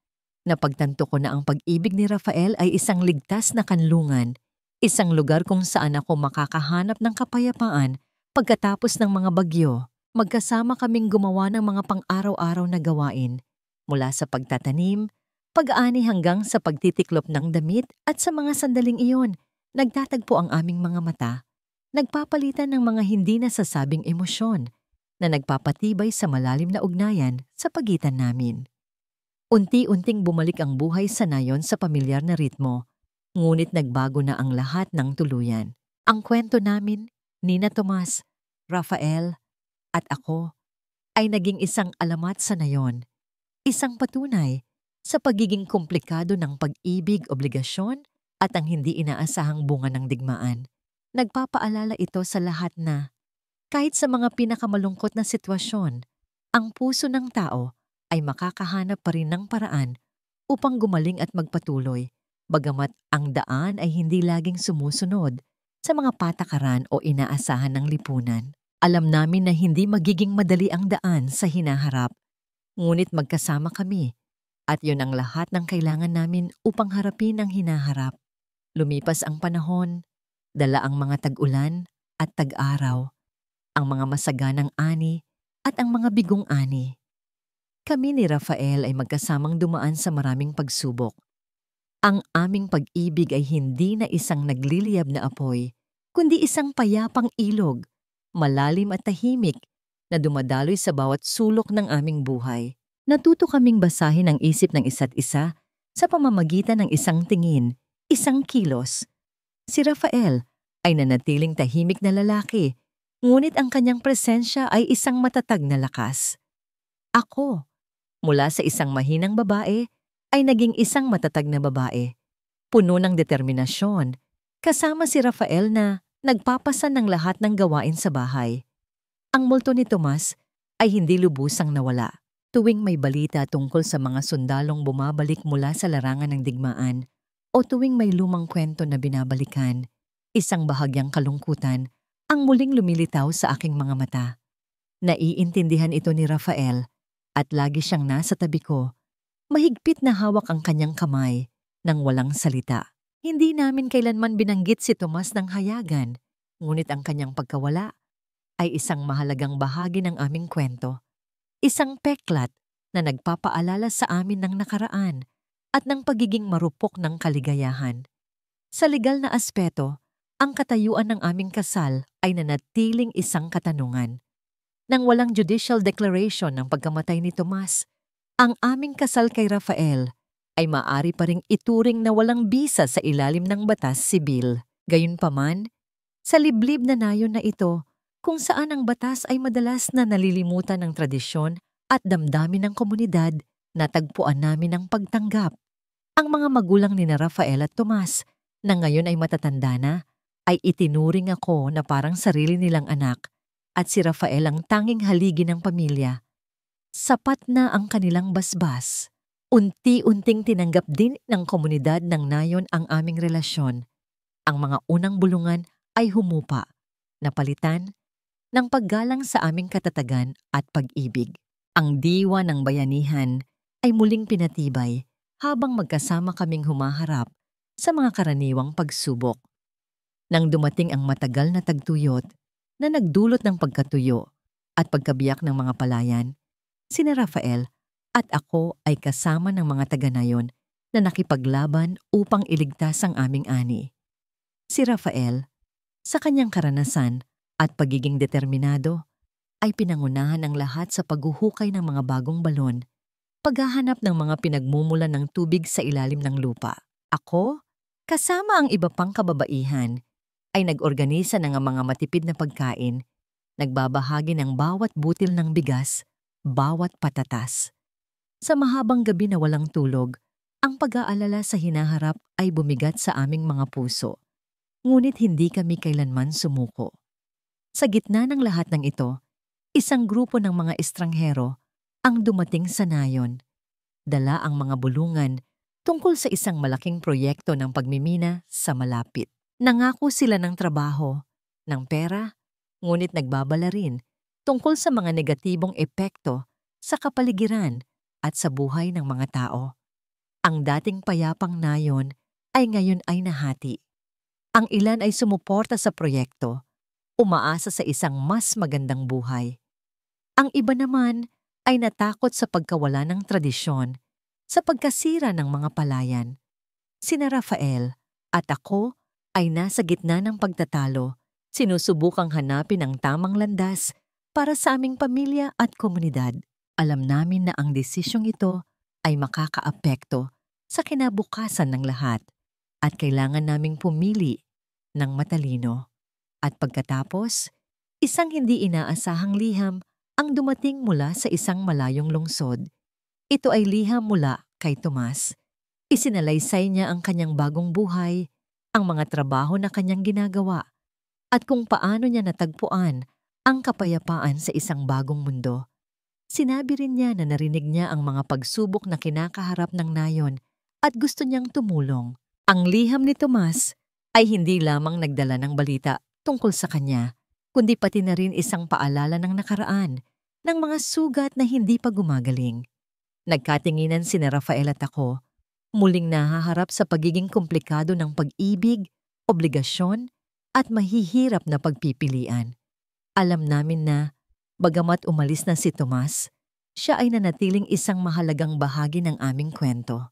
Napagtanto ko na ang pag-ibig ni Rafael ay isang ligtas na kanlungan, isang lugar kung saan ako makakahanap ng kapayapaan pagkatapos ng mga bagyo. Magkasama kaming gumawa ng mga pang-araw-araw na gawain, mula sa pagtatanim, pag-aani hanggang sa pagtitiklop ng damit at sa mga sandaling iyon, nagtatagpo ang aming mga mata, nagpapalitan ng mga hindi nasasabing emosyon na nagpapatibay sa malalim na ugnayan sa pagitan namin. Unti-unting bumalik ang buhay sa nayon sa pamilyar na ritmo, ngunit nagbago na ang lahat ng tuluyan. Ang kwento namin, Nina Tomas, Rafael, at ako, ay naging isang alamat sa nayon, isang patunay sa pagiging komplikado ng pag-ibig, obligasyon, at ang hindi inaasahang bunga ng digmaan. Nagpapaalala ito sa lahat na, kahit sa mga pinakamalungkot na sitwasyon, ang puso ng tao ay makakahanap pa rin ng paraan upang gumaling at magpatuloy, bagamat ang daan ay hindi laging sumusunod sa mga patakaran o inaasahan ng lipunan. Alam namin na hindi magiging madali ang daan sa hinaharap, ngunit magkasama kami at yun ang lahat ng kailangan namin upang harapin ang hinaharap. Lumipas ang panahon, dala ang mga tag-ulan at tag-araw, ang mga masaganang ani at ang mga bigong ani. Kami ni Rafael ay magkasamang dumaan sa maraming pagsubok. Ang aming pag-ibig ay hindi na isang nagliliyab na apoy, kundi isang payapang ilog, malalim at tahimik na dumadaloy sa bawat sulok ng aming buhay. Natuto kaming basahin ang isip ng isa't isa sa pamamagitan ng isang tingin, isang kilos. Si Rafael ay nanatiling tahimik na lalaki, ngunit ang kanyang presensya ay isang matatag na lakas. Ako, mula sa isang mahinang babae, ay naging isang matatag na babae, puno ng determinasyon, kasama si Rafael na nagpapasan ng lahat ng gawain sa bahay. Ang multo ni Tomas ay hindi lubusang nawala. Tuwing may balita tungkol sa mga sundalong bumabalik mula sa larangan ng digmaan o tuwing may lumang kwento na binabalikan, isang bahagyang kalungkutan ang muling lumilitaw sa aking mga mata. Naiintindihan ito ni Rafael at lagi siyang nasa tabi ko. Mahigpit na hawak ang kanyang kamay nang walang salita. Hindi namin kailanman binanggit si Tomas ng hayagan, ngunit ang kanyang pagkawala ay isang mahalagang bahagi ng aming kwento. Isang peklat na nagpapaalala sa amin ng nakaraan at ng pagiging marupok ng kaligayahan. Sa legal na aspeto, ang katayuan ng aming kasal ay nanatiling isang katanungan. Nang walang judicial declaration ng pagkamatay ni Tomas, ang aming kasal kay Rafael ay maaari pa ring ituring na walang bisa sa ilalim ng batas sibil. Gayunpaman, sa liblib na nayon na ito, kung saan ang batas ay madalas na nalilimutan ng tradisyon at damdamin ng komunidad, natagpuan namin ang pagtanggap. Ang mga magulang ni na Rafael at Tomas, na ngayon ay matatanda na, ay itinuring ako na parang sarili nilang anak at si Rafael ang tanging haligi ng pamilya. Sapat na ang kanilang basbas. Unti-unting tinanggap din ng komunidad ng nayon ang aming relasyon. Ang mga unang bulungan ay humupa, napalitan ng paggalang sa aming katatagan at pag-ibig. Ang diwa ng bayanihan ay muling pinatibay habang magkasama kaming humaharap sa mga karaniwang pagsubok. Nang dumating ang matagal na tagtuyot na nagdulot ng pagkatuyo at pagkabiyak ng mga palayan, sina Rafael at ako ay kasama ng mga taga-nayon na nakipaglaban upang iligtas ang aming ani. Si Rafael, sa kanyang karanasan at pagiging determinado, ay pinangunahan ng lahat sa paghuhukay ng mga bagong balon, paghahanap ng mga pinagmumulan ng tubig sa ilalim ng lupa. Ako, kasama ang iba pang kababaihan, ay nag-organisa ng mga matipid na pagkain, nagbabahagi ng bawat butil ng bigas, bawat patatas. Sa mahabang gabi na walang tulog, ang pag-aalala sa hinaharap ay bumigat sa aming mga puso. Ngunit hindi kami kailanman sumuko. Sa gitna ng lahat ng ito, isang grupo ng mga estranghero ang dumating sa nayon. Dala ang mga bulungan tungkol sa isang malaking proyekto ng pagmimina sa malapit. Nangako sila ng trabaho, ng pera, ngunit nagbabala rin tungkol sa mga negatibong epekto sa kapaligiran at sa buhay ng mga tao. Ang dating payapang nayon ay ngayon ay nahati. Ang ilan ay sumuporta sa proyekto, umaasa sa isang mas magandang buhay. Ang iba naman ay natakot sa pagkawala ng tradisyon, sa pagkasira ng mga palayan. Sina Rafael at ako ay nasa gitna ng pagtatalo, sinusubukang hanapin ang tamang landas para sa aming pamilya at komunidad. Alam namin na ang desisyong ito ay makakaapekto sa kinabukasan ng lahat at kailangan naming pumili ng matalino. At pagkatapos, isang hindi inaasahang liham ang dumating mula sa isang malayong lungsod. Ito ay liham mula kay Tomas. Isinalaysay niya ang kanyang bagong buhay, ang mga trabaho na kanyang ginagawa, at kung paano niya natagpuan ang kapayapaan sa isang bagong mundo. Sinabi rin niya na narinig niya ang mga pagsubok na kinakaharap ng nayon at gusto niyang tumulong. Ang liham ni Tomas ay hindi lamang nagdala ng balita tungkol sa kanya, kundi pati na rin isang paalala ng nakaraan, ng mga sugat na hindi pa gumagaling. Nagkatinginan sina Rafael at ako, muling nahaharap sa pagiging komplikado ng pag-ibig, obligasyon, at mahihirap na pagpipilian. Alam namin na, bagamat umalis na si Tomas, siya ay nanatiling isang mahalagang bahagi ng aming kwento.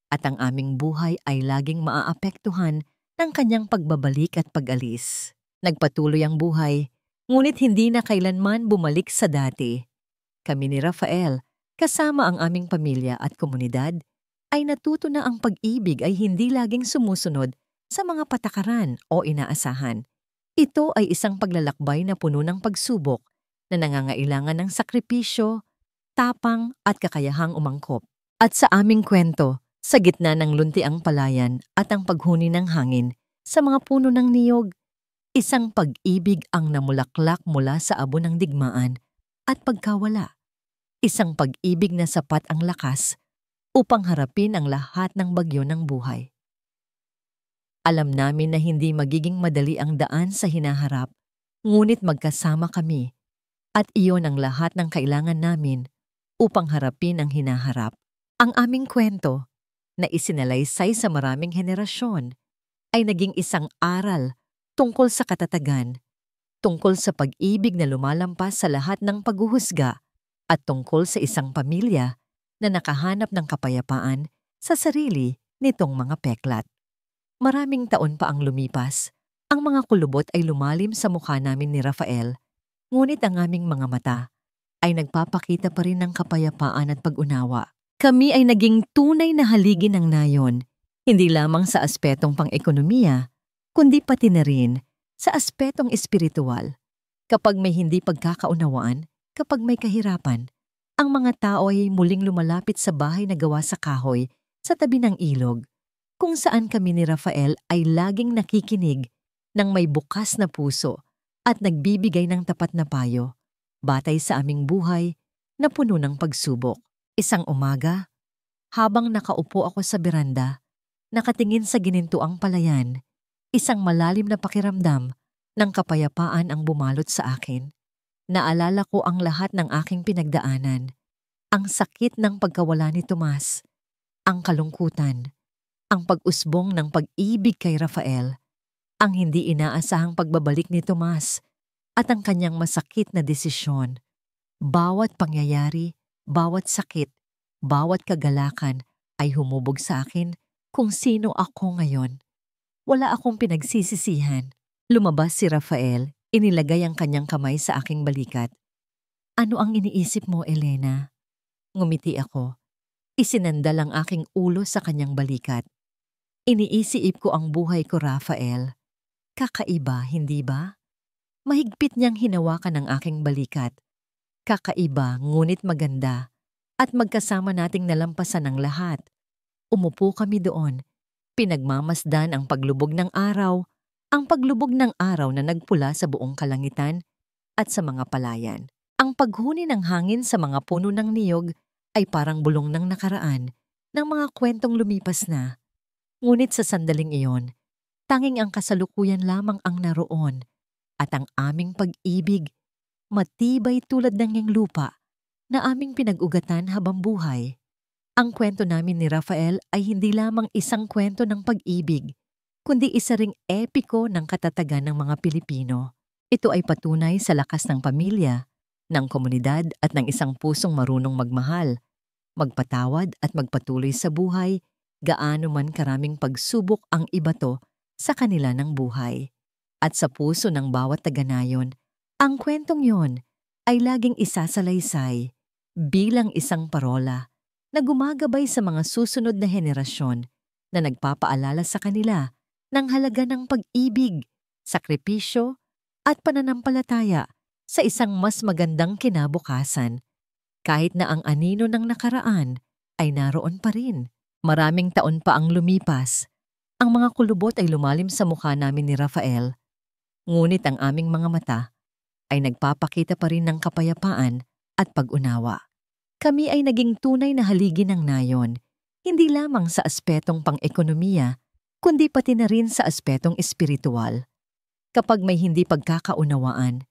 At ang aming buhay ay laging maaapektuhan ng kanyang pagbabalik at pag-alis. Nagpatuloy ang buhay, ngunit hindi na kailanman bumalik sa dati. Kami ni Rafael, kasama ang aming pamilya at komunidad, ay natuto na ang pag-ibig ay hindi laging sumusunod sa mga patakaran o inaasahan. Ito ay isang paglalakbay na puno ng pagsubok na nangangailangan ng sakripisyo, tapang at kakayahang umangkop. At sa aming kwento, sa gitna ng luntiang palayan at ang paghuni ng hangin sa mga puno ng niyog, isang pag-ibig ang namulaklak mula sa abo ng digmaan at pagkawala. Isang pag-ibig na sapat ang lakas upang harapin ang lahat ng bagyo ng buhay. Alam namin na hindi magiging madali ang daan sa hinaharap, ngunit magkasama kami at iyon ang lahat ng kailangan namin upang harapin ang hinaharap. Ang aming kwento, na isinalaysay sa maraming henerasyon, ay naging isang aral tungkol sa katatagan, tungkol sa pag-ibig na lumalampas sa lahat ng paghuhusga, at tungkol sa isang pamilya na nakahanap ng kapayapaan sa sarili nitong mga peklat. Maraming taon pa ang lumipas, ang mga kulubot ay lumalim sa mukha namin ni Rafael, ngunit ang aming mga mata ay nagpapakita pa rin ng kapayapaan at pag-unawa. Kami ay naging tunay na haligi ng nayon, hindi lamang sa aspetong pang-ekonomiya, kundi pati na rin sa aspetong espiritual. Kapag may hindi pagkakaunawaan, kapag may kahirapan, ang mga tao ay muling lumalapit sa bahay na gawa sa kahoy sa tabi ng ilog, kung saan kami ni Rafael ay laging nakikinig ng may bukas na puso at nagbibigay ng tapat na payo, batay sa aming buhay na puno ng pagsubok. Isang umaga, habang nakaupo ako sa beranda, nakatingin sa ginintuang palayan, isang malalim na pakiramdam ng kapayapaan ang bumalot sa akin. Naalala ko ang lahat ng aking pinagdaanan, ang sakit ng pagkawala ni Tomas, ang kalungkutan, ang pag-usbong ng pag-ibig kay Rafael, ang hindi inaasahang pagbabalik ni Tomas, at ang kanyang masakit na desisyon. Bawat pangyayari, bawat sakit, bawat kagalakan ay humubog sa akin kung sino ako ngayon. Wala akong pinagsisisihan. Lumabas si Rafael, inilagay ang kanyang kamay sa aking balikat. Ano ang iniisip mo, Elena? Ngumiti ako. Isinandal ang aking ulo sa kanyang balikat. Iniisip ko ang buhay ko, Rafael. Kakaiba, hindi ba? Mahigpit niyang hinawakan ang aking balikat. Kakaiba, ngunit maganda, at magkasama nating nalampasan ang lahat. Umupo kami doon. Pinagmamasdan ang paglubog ng araw, ang paglubog ng araw na nagpula sa buong kalangitan at sa mga palayan. Ang paghuni ng hangin sa mga puno ng niyog ay parang bulong ng nakaraan ng mga kwentong lumipas na. Ngunit sa sandaling iyon, tanging ang kasalukuyan lamang ang naroon at ang aming pag-ibig, matibay tulad ng iyang lupa na aming pinag-ugatan habang buhay. Ang kwento namin ni Rafael ay hindi lamang isang kwento ng pag-ibig, kundi isa ring epiko ng katatagan ng mga Pilipino. Ito ay patunay sa lakas ng pamilya, ng komunidad at ng isang pusong marunong magmahal, magpatawad at magpatuloy sa buhay, gaano man karaming pagsubok ang ibato sa kanila ng buhay. At sa puso ng bawat taga-nayon, ang kwentong yon ay laging isasalaysay bilang isang parola na gumagabay sa mga susunod na henerasyon na nagpapaalala sa kanila ng halaga ng pag-ibig, sakripisyo at pananampalataya sa isang mas magandang kinabukasan. Kahit na ang anino ng nakaraan ay naroon pa rin. Maraming taon pa ang lumipas. Ang mga kulubot ay lumalim sa mukha namin ni Rafael. Ngunit ang aming mga mata ay nagpapakita pa rin ng kapayapaan at pag-unawa. Kami ay naging tunay na haligi ng nayon, hindi lamang sa aspetong pang-ekonomiya, kundi pati na rin sa aspetong espiritual. Kapag may hindi pagkakaunawaan,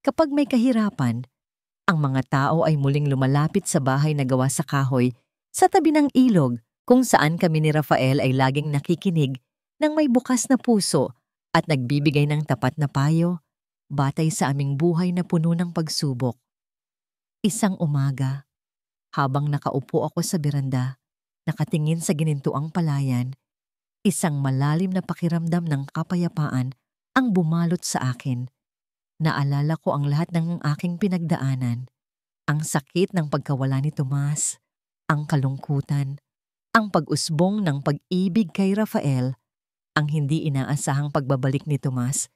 kapag may kahirapan, ang mga tao ay muling lumalapit sa bahay na gawa sa kahoy sa tabi ng ilog kung saan kami ni Rafael ay laging nakikinig ng may bukas na puso at nagbibigay ng tapat na payo batay sa aming buhay na puno ng pagsubok. Isang umaga, habang nakaupo ako sa beranda, nakatingin sa ginintuang palayan, isang malalim na pakiramdam ng kapayapaan ang bumalot sa akin. Naalala ko ang lahat ng aking pinagdaanan, ang sakit ng pagkawala ni Tomas, ang kalungkutan, Ang pag-usbong ng pag-ibig kay Rafael, ang hindi inaasahang pagbabalik ni Tomas,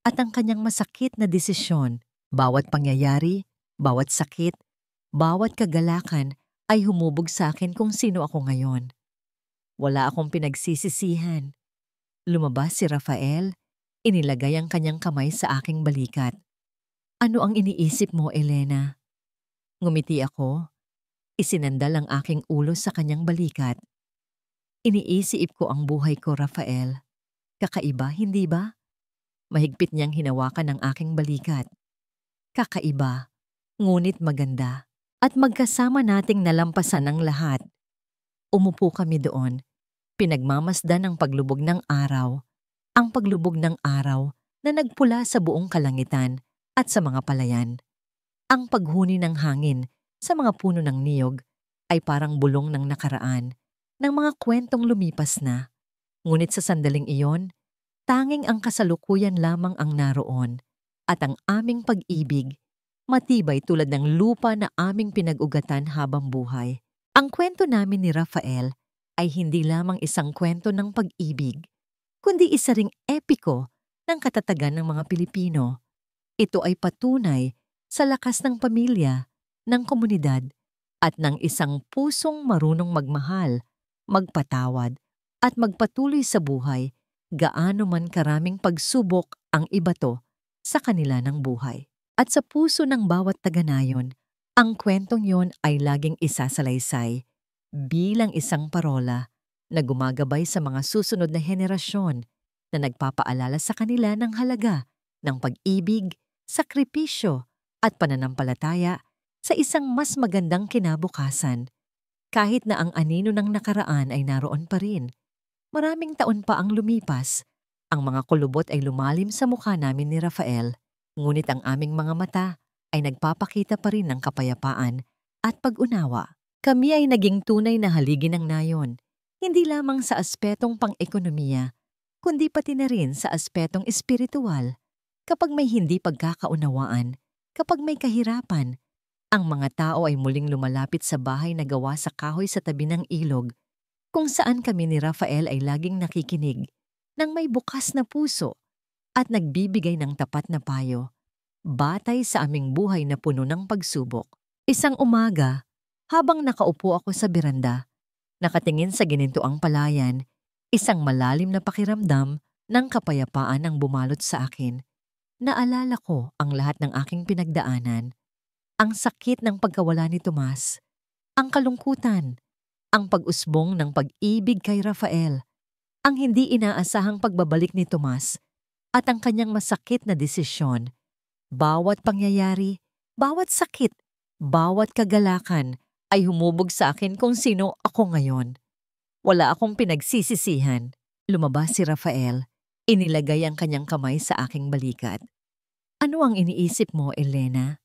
at ang kanyang masakit na desisyon. Bawat pangyayari, bawat sakit, bawat kagalakan ay humubog sa akin kung sino ako ngayon. Wala akong pinagsisisihan. Lumabas si Rafael, inilagay ang kanyang kamay sa aking balikat. Ano ang iniisip mo, Elena? Ngumiti ako, isinandal ang aking ulo sa kanyang balikat. Iniisip ko ang buhay ko, Rafael. Kakaiba, hindi ba? Mahigpit niyang hinawakan ang aking balikat. Kakaiba, ngunit maganda. At magkasama nating nalampasan ang lahat. Umupo kami doon. Pinagmamasdan ang paglubog ng araw. Ang paglubog ng araw na nagpula sa buong kalangitan at sa mga palayan. Ang paghuni ng hangin sa mga puno ng niyog ay parang bulong ng nakaraan, ng mga kwentong lumipas na. Ngunit sa sandaling iyon, tanging ang kasalukuyan lamang ang naroon at ang aming pag-ibig, matibay tulad ng lupa na aming pinag-ugatan habang buhay. Ang kwento namin ni Rafael ay hindi lamang isang kwento ng pag-ibig, kundi isa ring epiko ng katatagan ng mga Pilipino. Ito ay patunay sa lakas ng pamilya, ng komunidad, at ng isang pusong marunong magmahal, magpatawad, at magpatuloy sa buhay, gaano man karaming pagsubok ang ibato sa kanila ng buhay. At sa puso ng bawat taga-nayon, ang kwentong yon ay laging isasalaysay bilang isang parola na gumagabay sa mga susunod na henerasyon na nagpapaalala sa kanila ng halaga ng pag-ibig, sakripisyo at pananampalataya sa isang mas magandang kinabukasan. Kahit na ang anino ng nakaraan ay naroon pa rin, maraming taon pa ang lumipas, ang mga kulubot ay lumalim sa mukha namin ni Rafael. Ngunit ang aming mga mata ay nagpapakita pa rin ng kapayapaan at pag-unawa. Kami ay naging tunay na haligi ng nayon, hindi lamang sa aspetong pang-ekonomiya, kundi pati na rin sa aspetong espiritual. Kapag may hindi pagkakaunawaan, kapag may kahirapan, ang mga tao ay muling lumalapit sa bahay na gawa sa kahoy sa tabi ng ilog, kung saan kami ni Rafael ay laging nakikinig ng may bukas na puso at nagbibigay ng tapat na payo, batay sa aming buhay na puno ng pagsubok. Isang umaga, habang nakaupo ako sa beranda, nakatingin sa ginintuang palayan, isang malalim na pakiramdam ng kapayapaan ang bumalot sa akin. Naalala ko ang lahat ng aking pinagdaanan, ang sakit ng pagkawala ni Tomas, ang kalungkutan, ang pag-usbong ng pag-ibig kay Rafael, ang hindi inaasahang pagbabalik ni Tomas, at ang kanyang masakit na desisyon. Bawat pangyayari, bawat sakit, bawat kagalakan ay humubog sa akin kung sino ako ngayon. Wala akong pinagsisisihan. Lumabas si Rafael, inilagay ang kanyang kamay sa aking balikat. Ano ang iniisip mo, Elena?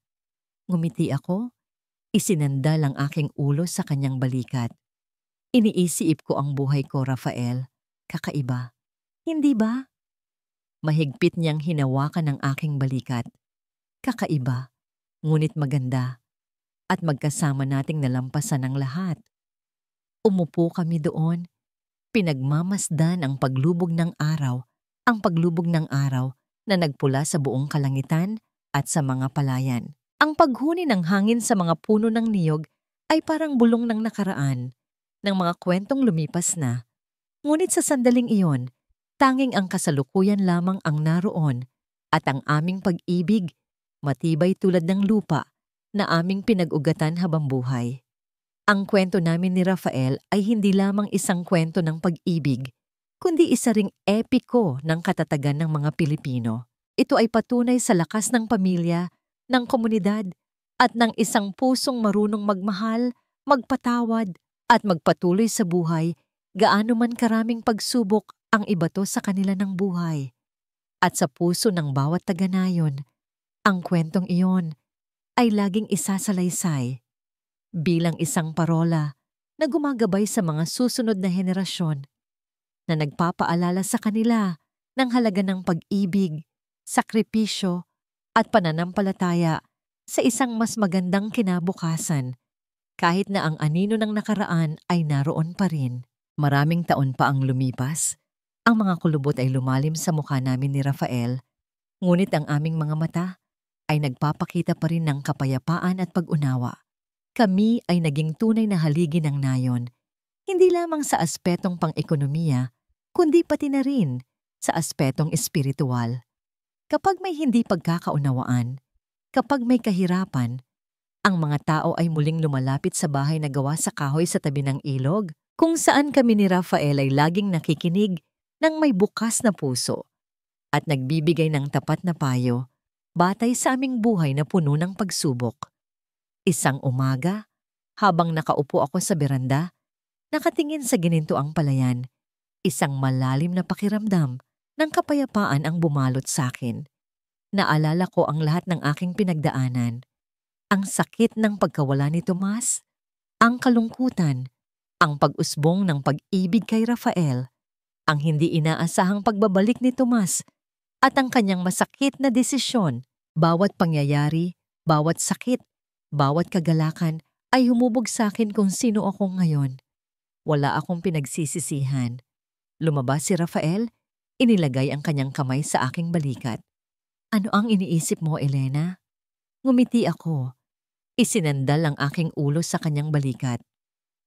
Ngumiti ako, isinandal ang aking ulo sa kanyang balikat. Iniisip ko ang buhay ko, Rafael. Kakaiba. Hindi ba? Mahigpit niyang hinawakan ang aking balikat. Kakaiba, ngunit maganda, at magkasama nating nalampasan ang lahat. Umupo kami doon, pinagmamasdan ang paglubog ng araw, na nagpula sa buong kalangitan at sa mga palayan. Ang paghuni ng hangin sa mga puno ng niyog ay parang bulong ng nakaraan, ng mga kwentong lumipas na. Ngunit sa sandaling iyon, tanging ang kasalukuyan lamang ang naroon at ang aming pag-ibig, matibay tulad ng lupa na aming pinag-ugatan habang buhay. Ang kwento namin ni Rafael ay hindi lamang isang kwento ng pag-ibig, kundi isa ring epiko ng katatagan ng mga Pilipino. Ito ay patunay sa lakas ng pamilya, ng komunidad, at ng isang pusong marunong magmahal, magpatawad, at magpatuloy sa buhay, gaano man karaming pagsubok ang ibato sa kanila ng buhay. At sa puso ng bawat taga-nayon, ang kwentong iyon ay laging isasalaysay bilang isang parola na gumagabay sa mga susunod na henerasyon, na nagpapaalala sa kanila ng halaga ng pag-ibig, sakripisyo, at pananampalataya sa isang mas magandang kinabukasan Kahit na ang anino ng nakaraan ay naroon pa rin. Maraming taon pa ang lumipas. Ang mga kulubot ay lumalim sa mukha namin ni Rafael, ngunit ang aming mga mata ay nagpapakita pa rin ng kapayapaan at pag-unawa. Kami ay naging tunay na haligi ng nayon, hindi lamang sa aspetong pang-ekonomiya, kundi pati na rin sa aspetong espiritual. Kapag may hindi pagkakaunawaan, kapag may kahirapan, ang mga tao ay muling lumalapit sa bahay na gawa sa kahoy sa tabi ng ilog, kung saan kami ni Rafael ay laging nakikinig ng may bukas na puso at nagbibigay ng tapat na payo batay sa aming buhay na puno ng pagsubok. Isang umaga, habang nakaupo ako sa beranda, nakatingin sa ginintuang palayan, isang malalim na pakiramdam ng kapayapaan ang bumalot sa akin. Naalala ko ang lahat ng aking pinagdaanan. Ang sakit ng pagkawala ni Tomas, ang kalungkutan, ang pag-usbong ng pag-ibig kay Rafael, ang hindi inaasahang pagbabalik ni Tomas, at ang kanyang masakit na desisyon. Bawat pangyayari, bawat sakit, bawat kagalakan ay humubog sa akin kung sino ako ngayon. Wala akong pinagsisisihan. Lumabas si Rafael, inilagay ang kanyang kamay sa aking balikat. Ano ang iniisip mo, Elena? Ngumiti ako. Isinandal ang aking ulo sa kanyang balikat.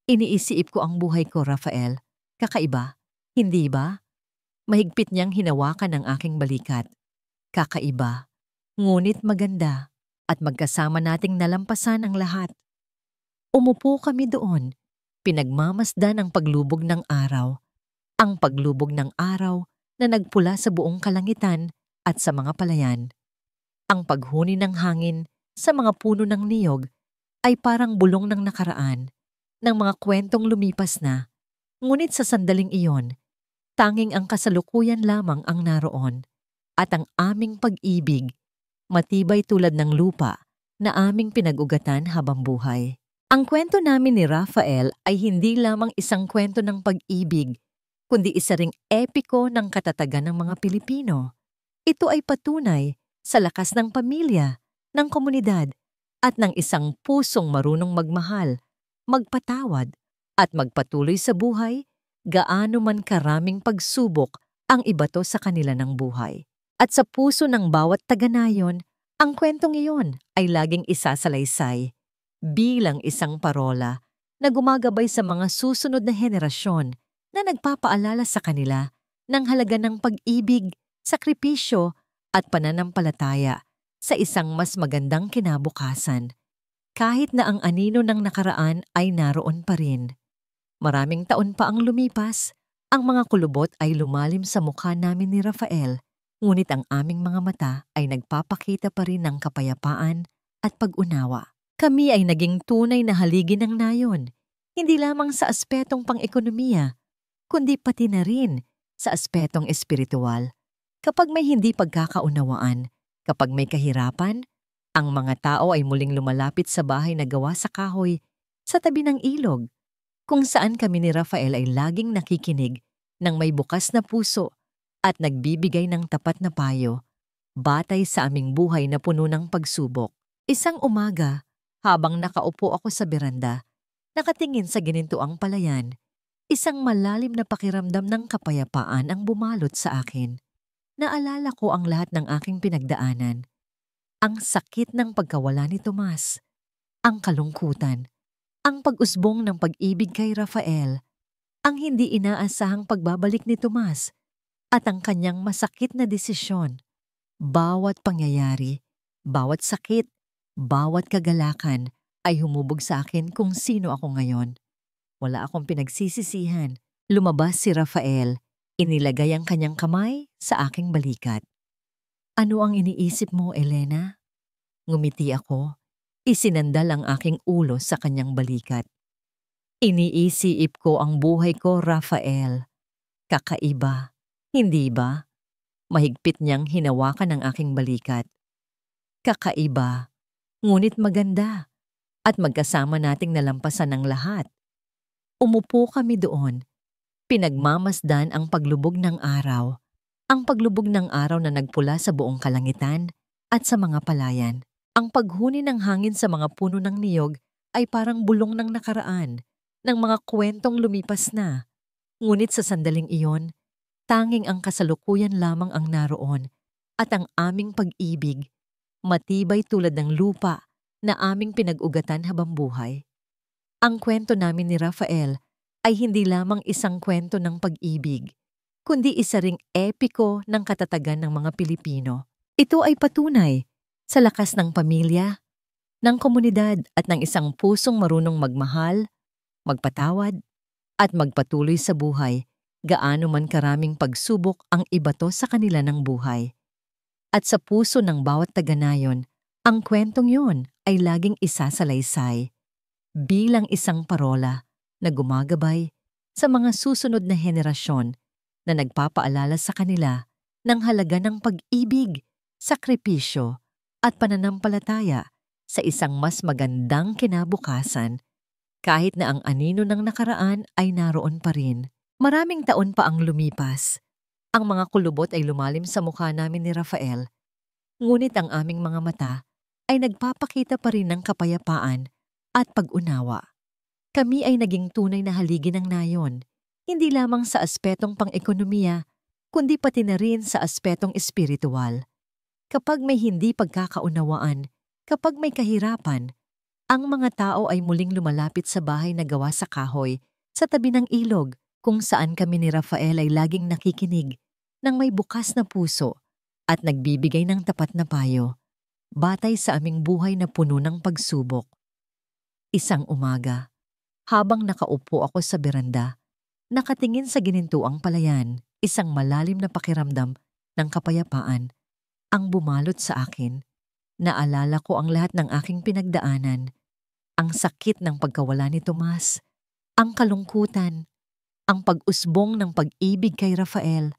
Iniisip ko ang buhay ko, Rafael. Kakaiba, hindi ba? Mahigpit niyang hinawakan ang aking balikat. Kakaiba, ngunit maganda, at magkasama nating nalampasan ang lahat. Umupo kami doon, pinagmamasdan ang paglubog ng araw. Ang paglubog ng araw na nagpula sa buong kalangitan at sa mga palayan. Ang paghuni ng hangin sa mga puno ng niyog ay parang bulong ng nakaraan, ng mga kwentong lumipas na. Ngunit sa sandaling iyon, tanging ang kasalukuyan lamang ang naroon, at ang aming pag-ibig, matibay tulad ng lupa na aming pinag-ugatan habang buhay. Ang kwento namin ni Rafael ay hindi lamang isang kwento ng pag-ibig, kundi isa ring epiko ng katatagan ng mga Pilipino. Ito ay patunay sa lakas ng pamilya, ng komunidad, at ng isang pusong marunong magmahal, magpatawad, at magpatuloy sa buhay, gaano man karaming pagsubok ang ibato sa kanila ng buhay. At sa puso ng bawat taga-nayon, ang kwentong iyon ay laging isasalaysay bilang isang parola na gumagabay sa mga susunod na henerasyon na nagpapaalala sa kanila ng halaga ng pag-ibig, sakripisyo at pananampalataya sa isang mas magandang kinabukasan. Kahit na ang anino ng nakaraan ay naroon pa rin. Maraming taon pa ang lumipas, ang mga kulubot ay lumalim sa mukha namin ni Rafael, ngunit ang aming mga mata ay nagpapakita pa rin ng kapayapaan at pag-unawa. Kami ay naging tunay na haligi ng nayon, hindi lamang sa aspetong pang-ekonomiya, kundi pati na rin sa aspetong espiritual. Kapag may hindi pagkakaunawaan, kapag may kahirapan, ang mga tao ay muling lumalapit sa bahay na gawa sa kahoy sa tabi ng ilog, kung saan kami ni Rafael ay laging nakikinig ng may bukas na puso at nagbibigay ng tapat na payo, batay sa aming buhay na puno ng pagsubok. Isang umaga, habang nakaupo ako sa beranda, nakatingin sa ginintuang palayan, isang malalim na pakiramdam ng kapayapaan ang bumalot sa akin. Naalala ko ang lahat ng aking pinagdaanan. Ang sakit ng pagkawala ni Tomas, ang kalungkutan, ang pag-usbong ng pag-ibig kay Rafael, ang hindi inaasahang pagbabalik ni Tomas, at ang kanyang masakit na desisyon. Bawat pangyayari, bawat sakit, bawat kagalakan ay humubog sa akin kung sino ako ngayon. Wala akong pinagsisisihan. Lumabas si Rafael, inilagay ang kanyang kamay sa aking balikat. Ano ang iniisip mo, Elena? Ngumiti ako. Isinandal ang aking ulo sa kanyang balikat. Iniisip ko ang buhay ko, Rafael. Kakaiba, hindi ba? Mahigpit niyang hinawakan ang aking balikat. Kakaiba, ngunit maganda, at magkasama nating nalampasan ang lahat. Umupo kami doon. Pinagmamasdan ang paglubog ng araw. Ang paglubog ng araw na nagpula sa buong kalangitan at sa mga palayan. Ang paghuni ng hangin sa mga puno ng niyog ay parang bulong ng nakaraan, ng mga kwentong lumipas na. Ngunit sa sandaling iyon, tanging ang kasalukuyan lamang ang naroon at ang aming pag-ibig, matibay tulad ng lupa na aming pinag-ugatan habang buhay. Ang kwento namin ni Rafael ay hindi lamang isang kwento ng pag-ibig, kundi isa ring epiko ng katatagan ng mga Pilipino. Ito ay patunay sa lakas ng pamilya, ng komunidad at ng isang pusong marunong magmahal, magpatawad, at magpatuloy sa buhay, gaano man karaming pagsubok ang ibato sa kanila ng buhay. At sa puso ng bawat taga-Nayon, ang kwentong yun ay laging isasalaysay bilang isang parola na gumagabay sa mga susunod na henerasyon na nagpapaalala sa kanila ng halaga ng pag-ibig, sakripisyo at pananampalataya sa isang mas magandang kinabukasan kahit na ang anino ng nakaraan ay naroon pa rin. Maraming taon pa ang lumipas. Ang mga kulubot ay lumalim sa mukha namin ni Rafael, ngunit ang aming mga mata ay nagpapakita pa rin ng kapayapaan at pag-unawa. Kami ay naging tunay na haligi ng Nayon, hindi lamang sa aspetong pang-ekonomiya, kundi pati na rin sa aspetong espiritual. Kapag may hindi pagkakaunawaan, kapag may kahirapan, ang mga tao ay muling lumalapit sa bahay na gawa sa kahoy, sa tabi ng ilog, kung saan kami ni Rafael ay laging nakikinig ng may bukas na puso at nagbibigay ng tapat na payo, batay sa aming buhay na puno ng pagsubok. Isang umaga, habang nakaupo ako sa beranda, nakatingin sa ginintuang palayan, isang malalim na pakiramdam ng kapayapaan ang bumalot sa akin. Naalala ko ang lahat ng aking pinagdaanan, ang sakit ng pagkawala ni Tomas, ang kalungkutan, ang pag-usbong ng pag-ibig kay Rafael,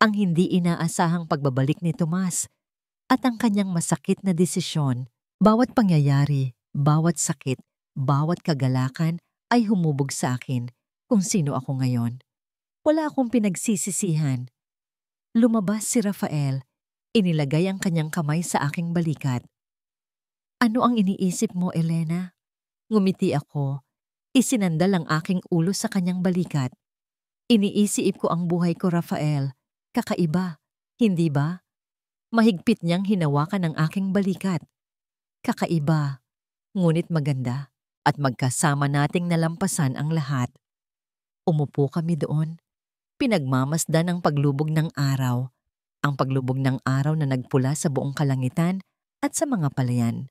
ang hindi inaasahang pagbabalik ni Tomas, at ang kanyang masakit na desisyon. Bawat pangyayari, bawat sakit, bawat kagalakan ay humubog sa akin kung sino ako ngayon. Wala akong pinagsisisihan. Lumabas si Rafael, inilagay ang kanyang kamay sa aking balikat. "Ano ang iniisip mo, Elena?" Ngumiti ako, isinandal ang aking ulo sa kanyang balikat. "Iniisip ko ang buhay ko, Rafael. Kakaiba, hindi ba?" Mahigpit niyang hinawakan ang aking balikat. Kakaiba, ngunit maganda, at magkasama nating nalampasan ang lahat. Umupo kami doon, pinagmamasdan ang paglubog ng araw, ang paglubog ng araw na nagpula sa buong kalangitan at sa mga palayan.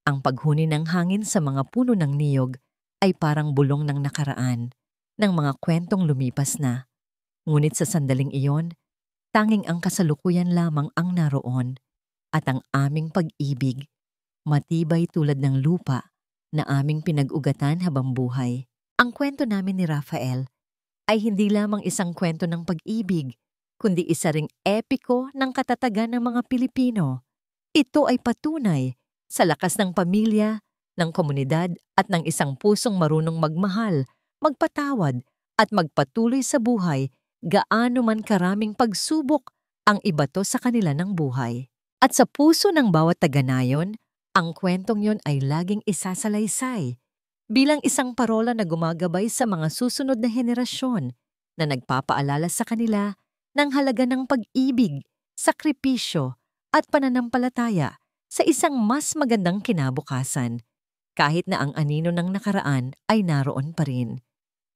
Ang paghuni ng hangin sa mga puno ng niyog ay parang bulong ng nakaraan, ng mga kwentong lumipas na. Ngunit sa sandaling iyon, tanging ang kasalukuyan lamang ang naroon, at ang aming pag-ibig, matibay tulad ng lupa na aming pinag-ugatan habang buhay. Ang kwento namin ni Rafael ay hindi lamang isang kwento ng pag-ibig, kundi isa ring epiko ng katatagan ng mga Pilipino. Ito ay patunay sa lakas ng pamilya, ng komunidad at ng isang pusong marunong magmahal, magpatawad at magpatuloy sa buhay, gaano man karaming pagsubok ang ibato sa kanila ng buhay. At sa puso ng bawat taga-Nayon, ang kwentong yon ay laging isasalaysay bilang isang parola na gumagabay sa mga susunod na henerasyon na nagpapaalala sa kanila ng halaga ng pag-ibig, sakripisyo at pananampalataya sa isang mas magandang kinabukasan, kahit na ang anino ng nakaraan ay naroon pa rin.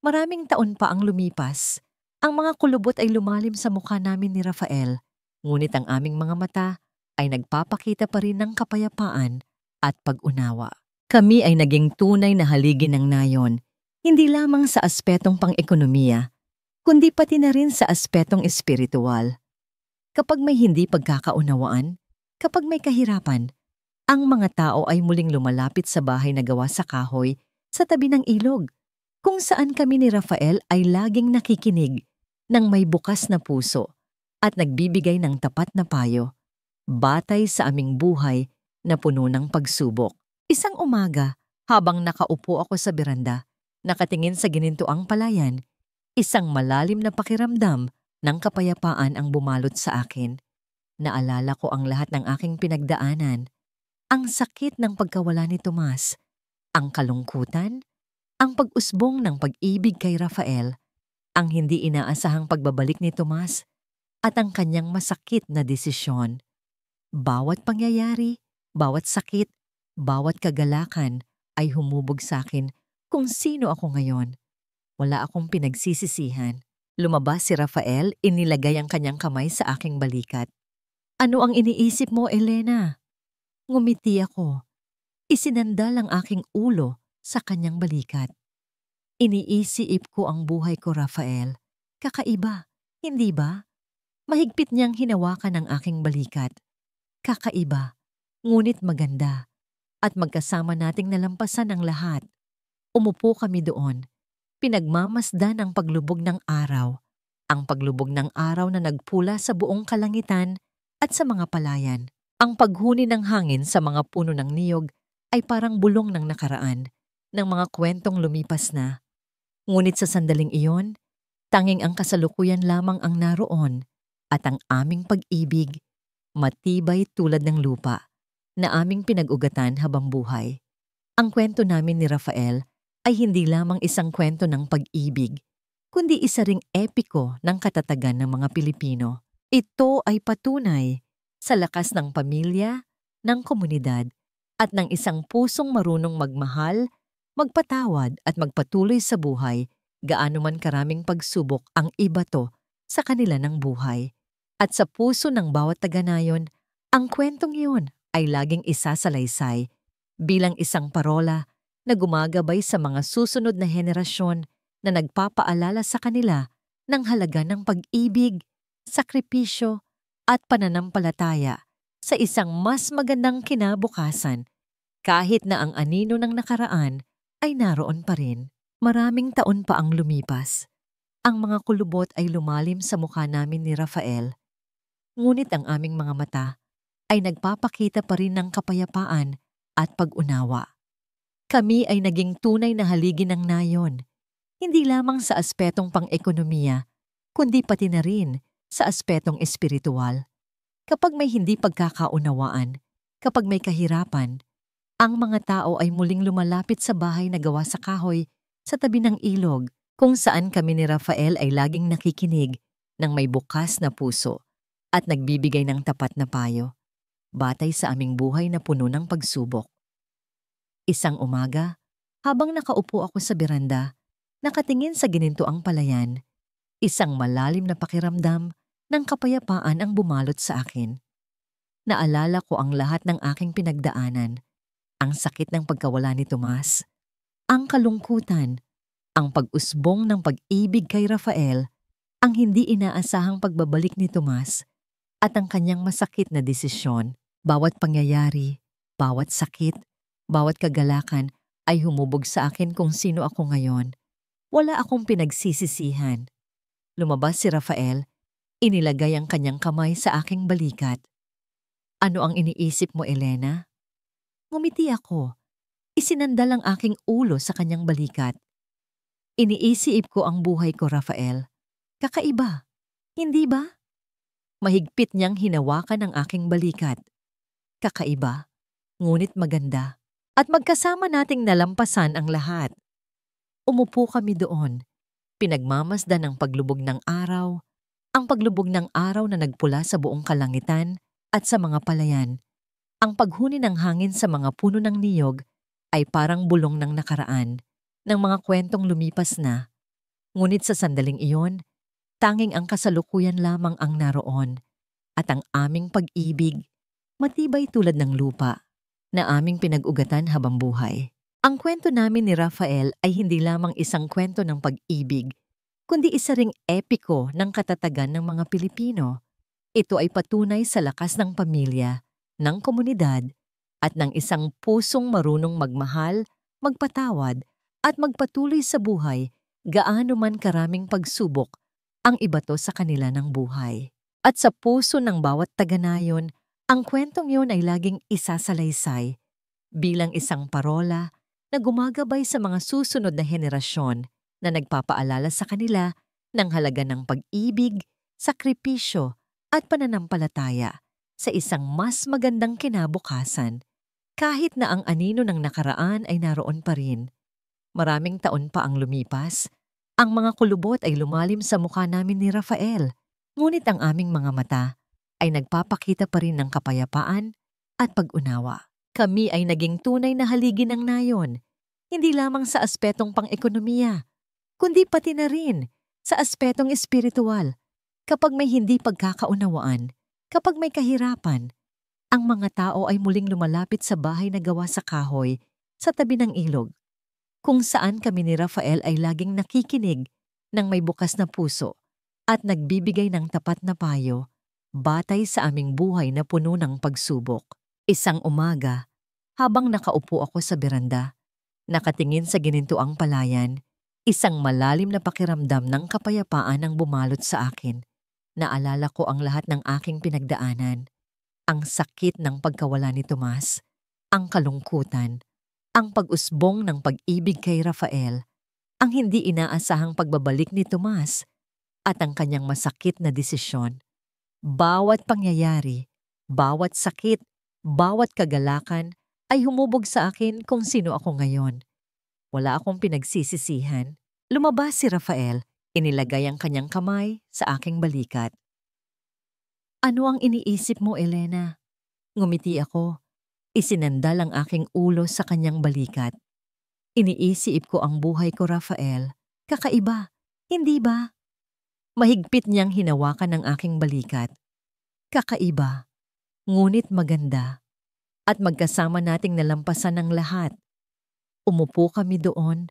Maraming taon pa ang lumipas. Ang mga kulubot ay lumalim sa mukha namin ni Rafael, ngunit ang aming mga mata ay nagpapakita pa rin ng kapayapaan at pag-unawa. Kami ay naging tunay na haligi ng Nayon, hindi lamang sa aspetong pang-ekonomiya, kundi pati na rin sa aspetong espiritual. Kapag may hindi pagkakaunawaan, kapag may kahirapan, ang mga tao ay muling lumalapit sa bahay na gawa sa kahoy sa tabi ng ilog, kung saan kami ni Rafael ay laging nakikinig ng may bukas na puso at nagbibigay ng tapat na payo, batay sa aming buhay na puno ng pagsubok. Isang umaga, habang nakaupo ako sa beranda, nakatingin sa ginintuang palayan, isang malalim na pakiramdam ng kapayapaan ang bumalot sa akin. Naalala ko ang lahat ng aking pinagdaanan, ang sakit ng pagkawala ni Tomas, ang kalungkutan, ang pag-usbong ng pag-ibig kay Rafael, ang hindi inaasahang pagbabalik ni Tomas, at ang kanyang masakit na desisyon. Bawat pangyayari, bawat sakit, bawat kagalakan ay humubog sa akin kung sino ako ngayon. Wala akong pinagsisisihan. Lumabas si Rafael, inilagay ang kanyang kamay sa aking balikat. Ano ang iniisip mo, Elena? Ngumiti ako. Isinandal ang aking ulo sa kanyang balikat. Iniisip ko ang buhay ko, Rafael. Kakaiba, hindi ba? Mahigpit niyang hinawakan ang aking balikat. Kakaiba, ngunit maganda. At magkasama nating nalampasan ang lahat. Umupo kami doon. Pinagmamasdan ang paglubog ng araw. Ang paglubog ng araw na nagpula sa buong kalangitan at sa mga palayan. Ang paghuni ng hangin sa mga puno ng niyog ay parang bulong ng nakaraan, ng mga kwentong lumipas na. Ngunit sa sandaling iyon, tanging ang kasalukuyan lamang ang naroon at ang aming pag-ibig, matibay tulad ng lupa, na aming pinag-ugatan habang buhay. Ang kwento namin ni Rafael ay hindi lamang isang kwento ng pag-ibig, kundi isa ring epiko ng katatagan ng mga Pilipino. Ito ay patunay sa lakas ng pamilya, ng komunidad, at ng isang pusong marunong magmahal, magpatawad at magpatuloy sa buhay, gaano man karaming pagsubok ang ibato sa kanila ng buhay. At sa puso ng bawat taga-nayon, ang kwentong iyon ay laging isasalaysay bilang isang parola na gumagabay sa mga susunod na henerasyon na nagpapaalala sa kanila ng halaga ng pag-ibig, sakripisyo at pananampalataya sa isang mas magandang kinabukasan kahit na ang anino ng nakaraan ay naroon pa rin. Maraming taon pa ang lumipas. Ang mga kulubot ay lumalim sa mukha namin ni Rafael. Ngunit ang aming mga mata ay nagpapakita pa rin ng kapayapaan at pag-unawa. Kami ay naging tunay na haligi ng nayon, hindi lamang sa aspetong pang-ekonomiya, kundi pati na rin sa aspetong espiritual. Kapag may hindi pagkakaunawaan, kapag may kahirapan, ang mga tao ay muling lumalapit sa bahay na gawa sa kahoy sa tabi ng ilog, kung saan kami ni Rafael ay laging nakikinig ng may bukas na puso at nagbibigay ng tapat na payo, batay sa aming buhay na puno ng pagsubok. Isang umaga, habang nakaupo ako sa beranda, nakatingin sa ginintuang palayan, isang malalim na pakiramdam ng kapayapaan ang bumalot sa akin. Naalala ko ang lahat ng aking pinagdaanan, ang sakit ng pagkawala ni Tomas, ang kalungkutan, ang pag-usbong ng pag-ibig kay Rafael, ang hindi inaasahang pagbabalik ni Tomas, at ang kanyang masakit na desisyon. Bawat pangyayari, bawat sakit, bawat kagalakan ay humubog sa akin kung sino ako ngayon. Wala akong pinagsisisihan. Lumabas si Rafael, inilagay ang kanyang kamay sa aking balikat. Ano ang iniisip mo, Elena? Ngumiti ako. Isinandal ang aking ulo sa kanyang balikat. Iniisip ko ang buhay ko, Rafael. Kakaiba, hindi ba? Mahigpit niyang hinawakan ang aking balikat. Kakaiba, ngunit maganda. At magkasama nating nalampasan ang lahat. Umupo kami doon. Pinagmamasdan ang paglubog ng araw, ang paglubog ng araw na nagpula sa buong kalangitan at sa mga palayan. Ang paghuni ng hangin sa mga puno ng niyog ay parang bulong ng nakaraan, ng mga kwentong lumipas na. Ngunit sa sandaling iyon, tanging ang kasalukuyan lamang ang naroon at ang aming pag-ibig, matibay tulad ng lupa, na aming pinag-ugatan habang buhay. Ang kwento namin ni Rafael ay hindi lamang isang kwento ng pag-ibig, kundi isa ring epiko ng katatagan ng mga Pilipino. Ito ay patunay sa lakas ng pamilya, ng komunidad, at ng isang pusong marunong magmahal, magpatawad, at magpatuloy sa buhay, gaano man karaming pagsubok ang ibato sa kanila ng buhay. At sa puso ng bawat taga-nayon, ang kwentong yun ay laging isasalaysay bilang isang parola na gumagabay sa mga susunod na henerasyon na nagpapaalala sa kanila ng halaga ng pag-ibig, sakripisyo at pananampalataya sa isang mas magandang kinabukasan. Kahit na ang anino ng nakaraan ay naroon pa rin, maraming taon pa ang lumipas, ang mga kulubot ay lumalim sa mukha namin ni Rafael, ngunit ang aming mga mata ay nagpapakita pa rin ng kapayapaan at pag-unawa. Kami ay naging tunay na haligi ng nayon, hindi lamang sa aspetong pang-ekonomiya, kundi pati na rin sa aspetong espiritual. Kapag may hindi pagkakaunawaan, kapag may kahirapan, ang mga tao ay muling lumalapit sa bahay na gawa sa kahoy sa tabi ng ilog, kung saan kami ni Rafael ay laging nakikinig ng may bukas na puso at nagbibigay ng tapat na payo batay sa aming buhay na puno ng pagsubok. Isang umaga, habang nakaupo ako sa beranda, nakatingin sa ginintuang palayan, isang malalim na pakiramdam ng kapayapaan ang bumalot sa akin. Naalala ko ang lahat ng aking pinagdaanan, ang sakit ng pagkawala ni Tomas, ang kalungkutan, ang pag-usbong ng pag-ibig kay Rafael, ang hindi inaasahang pagbabalik ni Tomas, at ang kanyang masakit na desisyon. Bawat pangyayari, bawat sakit, bawat kagalakan ay humubog sa akin kung sino ako ngayon. Wala akong pinagsisisihan. Lumabas si Rafael, inilagay ang kanyang kamay sa aking balikat. "Ano ang iniisip mo, Elena?" Ngumiti ako. Isinandal ang aking ulo sa kanyang balikat. "Iniisip ko ang buhay ko, Rafael. Kakaiba, hindi ba?" Mahigpit niyang hinawakan ang aking balikat. "Kakaiba, ngunit maganda. At magkasama nating nalampasan ng lahat." Umupo kami doon.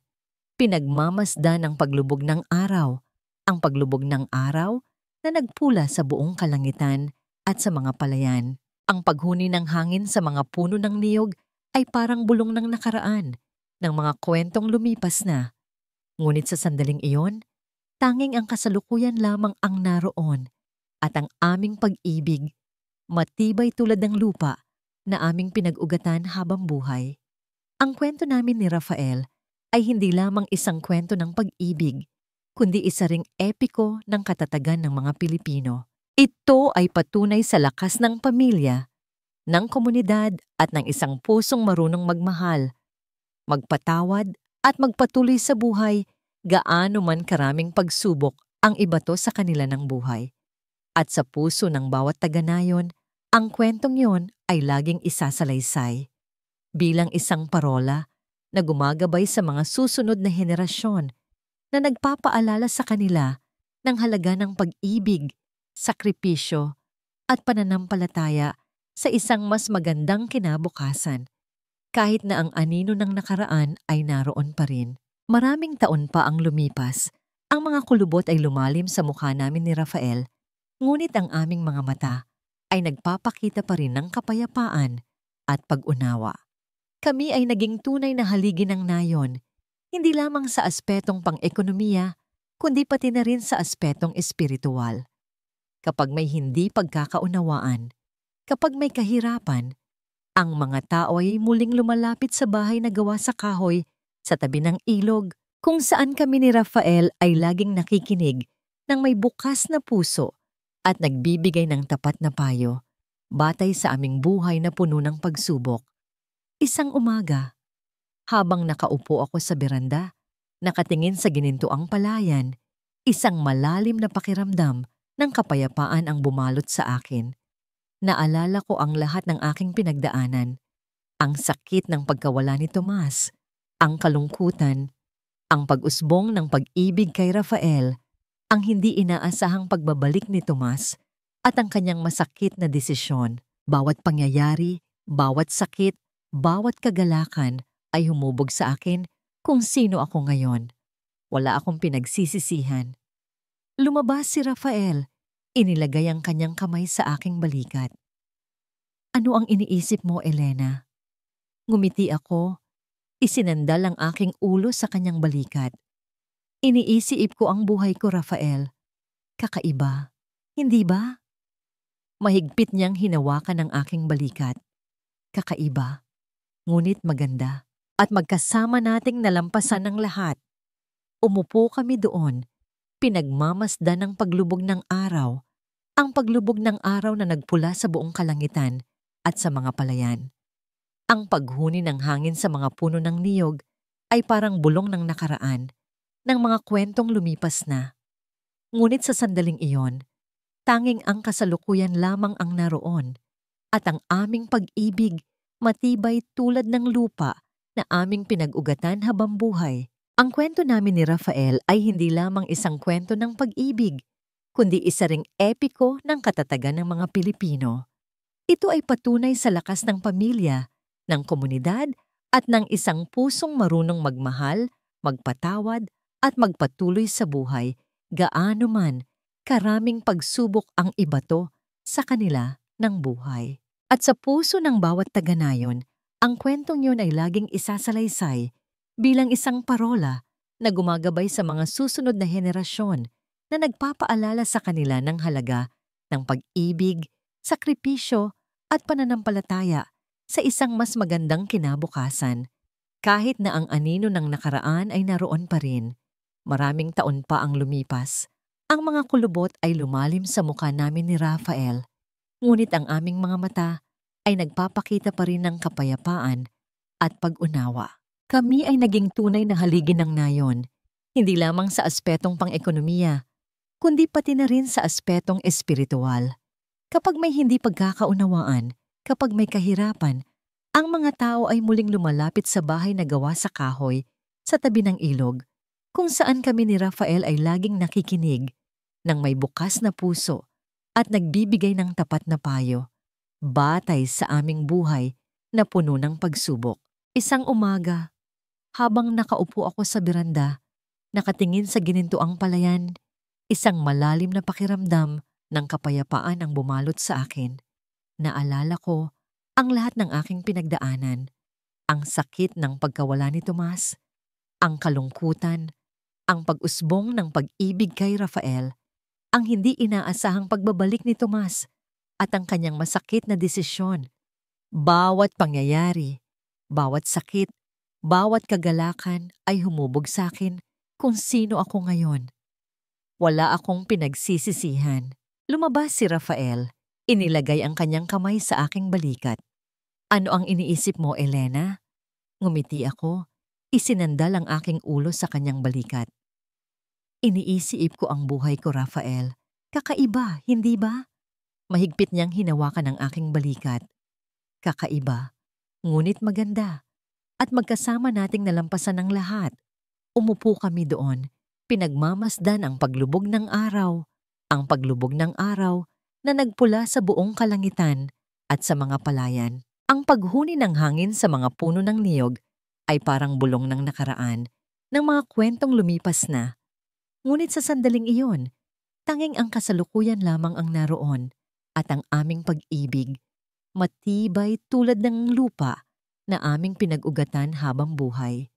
Pinagmamasdan ang paglubog ng araw. Ang paglubog ng araw na nagpula sa buong kalangitan at sa mga palayan. Ang paghuni ng hangin sa mga puno ng niyog ay parang bulong ng nakaraan, ng mga kwentong lumipas na. Ngunit sa sandaling iyon, tanging ang kasalukuyan lamang ang naroon at ang aming pag-ibig, matibay tulad ng lupa na aming pinag-ugatan habang buhay. Ang kwento namin ni Rafael ay hindi lamang isang kwento ng pag-ibig, kundi isa ring epiko ng katatagan ng mga Pilipino. Ito ay patunay sa lakas ng pamilya, ng komunidad at ng isang pusong marunong magmahal, magpatawad at magpatuloy sa buhay gaano man karaming pagsubok ang ibato sa kanila ng buhay. At sa puso ng bawat taga-nayon, ang kwentong yon ay laging isasalaysay bilang isang parola na gumagabay sa mga susunod na henerasyon na nagpapaalala sa kanila ng halaga ng pag-ibig, sakripisyo at pananampalataya sa isang mas magandang kinabukasan. Kahit na ang anino ng nakaraan ay naroon pa rin. Maraming taon pa ang lumipas. Ang mga kulubot ay lumalim sa mukha namin ni Rafael, ngunit ang aming mga mata ay nagpapakita pa rin ng kapayapaan at pag-unawa. Kami ay naging tunay na haligi ng nayon, hindi lamang sa aspetong pang-ekonomiya, kundi pati na rin sa aspetong espiritual. Kapag may hindi pagkakaunawaan, kapag may kahirapan, ang mga tao ay muling lumalapit sa bahay na gawa sa kahoy sa tabi ng ilog, kung saan kami ni Rafael ay laging nakikinig ng may bukas na puso at nagbibigay ng tapat na payo, batay sa aming buhay na puno ng pagsubok. Isang umaga, habang nakaupo ako sa beranda, nakatingin sa ginintuang palayan, isang malalim na pakiramdam ng kapayapaan ang bumalot sa akin. Naalala ko ang lahat ng aking pinagdaanan, ang sakit ng pagkawala ni Tomas, ang kalungkutan, ang pag-usbong ng pag-ibig kay Rafael, ang hindi inaasahang pagbabalik ni Tomas, at ang kanyang masakit na desisyon. Bawat pangyayari, bawat sakit, bawat kagalakan ay humubog sa akin kung sino ako ngayon. Wala akong pinagsisisihan. Lumabas si Rafael, inilagay ang kanyang kamay sa aking balikat. "Ano ang iniisip mo, Elena?" Ngumiti ako, isinandal ang aking ulo sa kanyang balikat. "Iniisip ko ang buhay ko, Rafael. Kakaiba, hindi ba?" Mahigpit niyang hinawakan ang aking balikat. "Kakaiba, ngunit maganda, at magkasama nating nalampasan ng lahat." Umupo kami doon, pinagmamasdan ng paglubog ng araw, ang paglubog ng araw na nagpula sa buong kalangitan at sa mga palayan. Ang paghuni ng hangin sa mga puno ng niyog ay parang bulong ng nakaraan, ng mga kwentong lumipas na. Ngunit sa sandaling iyon, tanging ang kasalukuyan lamang ang naroon, at ang aming pag-ibig matibay tulad ng lupa na aming pinag-ugatan habang buhay. Ang kwento namin ni Rafael ay hindi lamang isang kwento ng pag-ibig, kundi isa ring epiko ng katatagan ng mga Pilipino. Ito ay patunay sa lakas ng pamilya, ng komunidad, at ng isang pusong marunong magmahal, magpatawad, at magpatuloy sa buhay, gaano man karaming pagsubok ang ibato sa kanila ng buhay. At sa puso ng bawat taga-nayon, ang kwentong yun ay laging isasalaysay bilang isang parola na gumagabay sa mga susunod na henerasyon na nagpapaalala sa kanila ng halaga ng pag-ibig, sakripisyo at pananampalataya sa isang mas magandang kinabukasan. Kahit na ang anino ng nakaraan ay naroon pa rin, maraming taon pa ang lumipas, ang mga kulubot ay lumalim sa mukha namin ni Rafael, ngunit ang aming mga mata ay nagpapakita pa rin ng kapayapaan at pag-unawa. Kami ay naging tunay na haligi ng nayon, hindi lamang sa aspetong pang-ekonomiya, kundi pati na rin sa aspetong espiritual. Kapag may hindi pagkakaunawaan, kapag may kahirapan, ang mga tao ay muling lumalapit sa bahay na gawa sa kahoy sa tabi ng ilog, kung saan kami ni Rafael ay laging nakikinig ng may bukas na puso at nagbibigay ng tapat na payo, batay sa aming buhay na puno ng pagsubok. Isang umaga, habang nakaupo ako sa beranda, nakatingin sa ginintuang palayan, isang malalim na pakiramdam ng kapayapaan ang bumalot sa akin. Naalala ko ang lahat ng aking pinagdaanan, ang sakit ng pagkawala ni Tomas, ang kalungkutan, ang pag-usbong ng pag-ibig kay Rafael, ang hindi inaasahang pagbabalik ni Tomas, at ang kanyang masakit na desisyon. Bawat pangyayari, bawat sakit, bawat kagalakan ay humubog sa akin kung sino ako ngayon. Wala akong pinagsisisihan. Lumabas si Rafael. Inilagay ang kanyang kamay sa aking balikat. Ano ang iniisip mo, Elena? Ngumiti ako. Isinandal ang aking ulo sa kanyang balikat. Iniisip ko ang buhay ko, Rafael. Kakaiba, hindi ba? Mahigpit niyang hinawakan ang aking balikat. Kakaiba, ngunit maganda. At magkasama nating nalampasan ang lahat. Umupo kami doon. Pinagmamasdan ang paglubog ng araw. Ang paglubog ng araw na nagpula sa buong kalangitan at sa mga palayan. Ang paghuni ng hangin sa mga puno ng niyog ay parang bulong ng nakaraan, ng mga kwentong lumipas na. Ngunit sa sandaling iyon, tanging ang kasalukuyan lamang ang naroon at ang aming pag-ibig, matibay tulad ng lupa na aming pinag-ugatan habang buhay.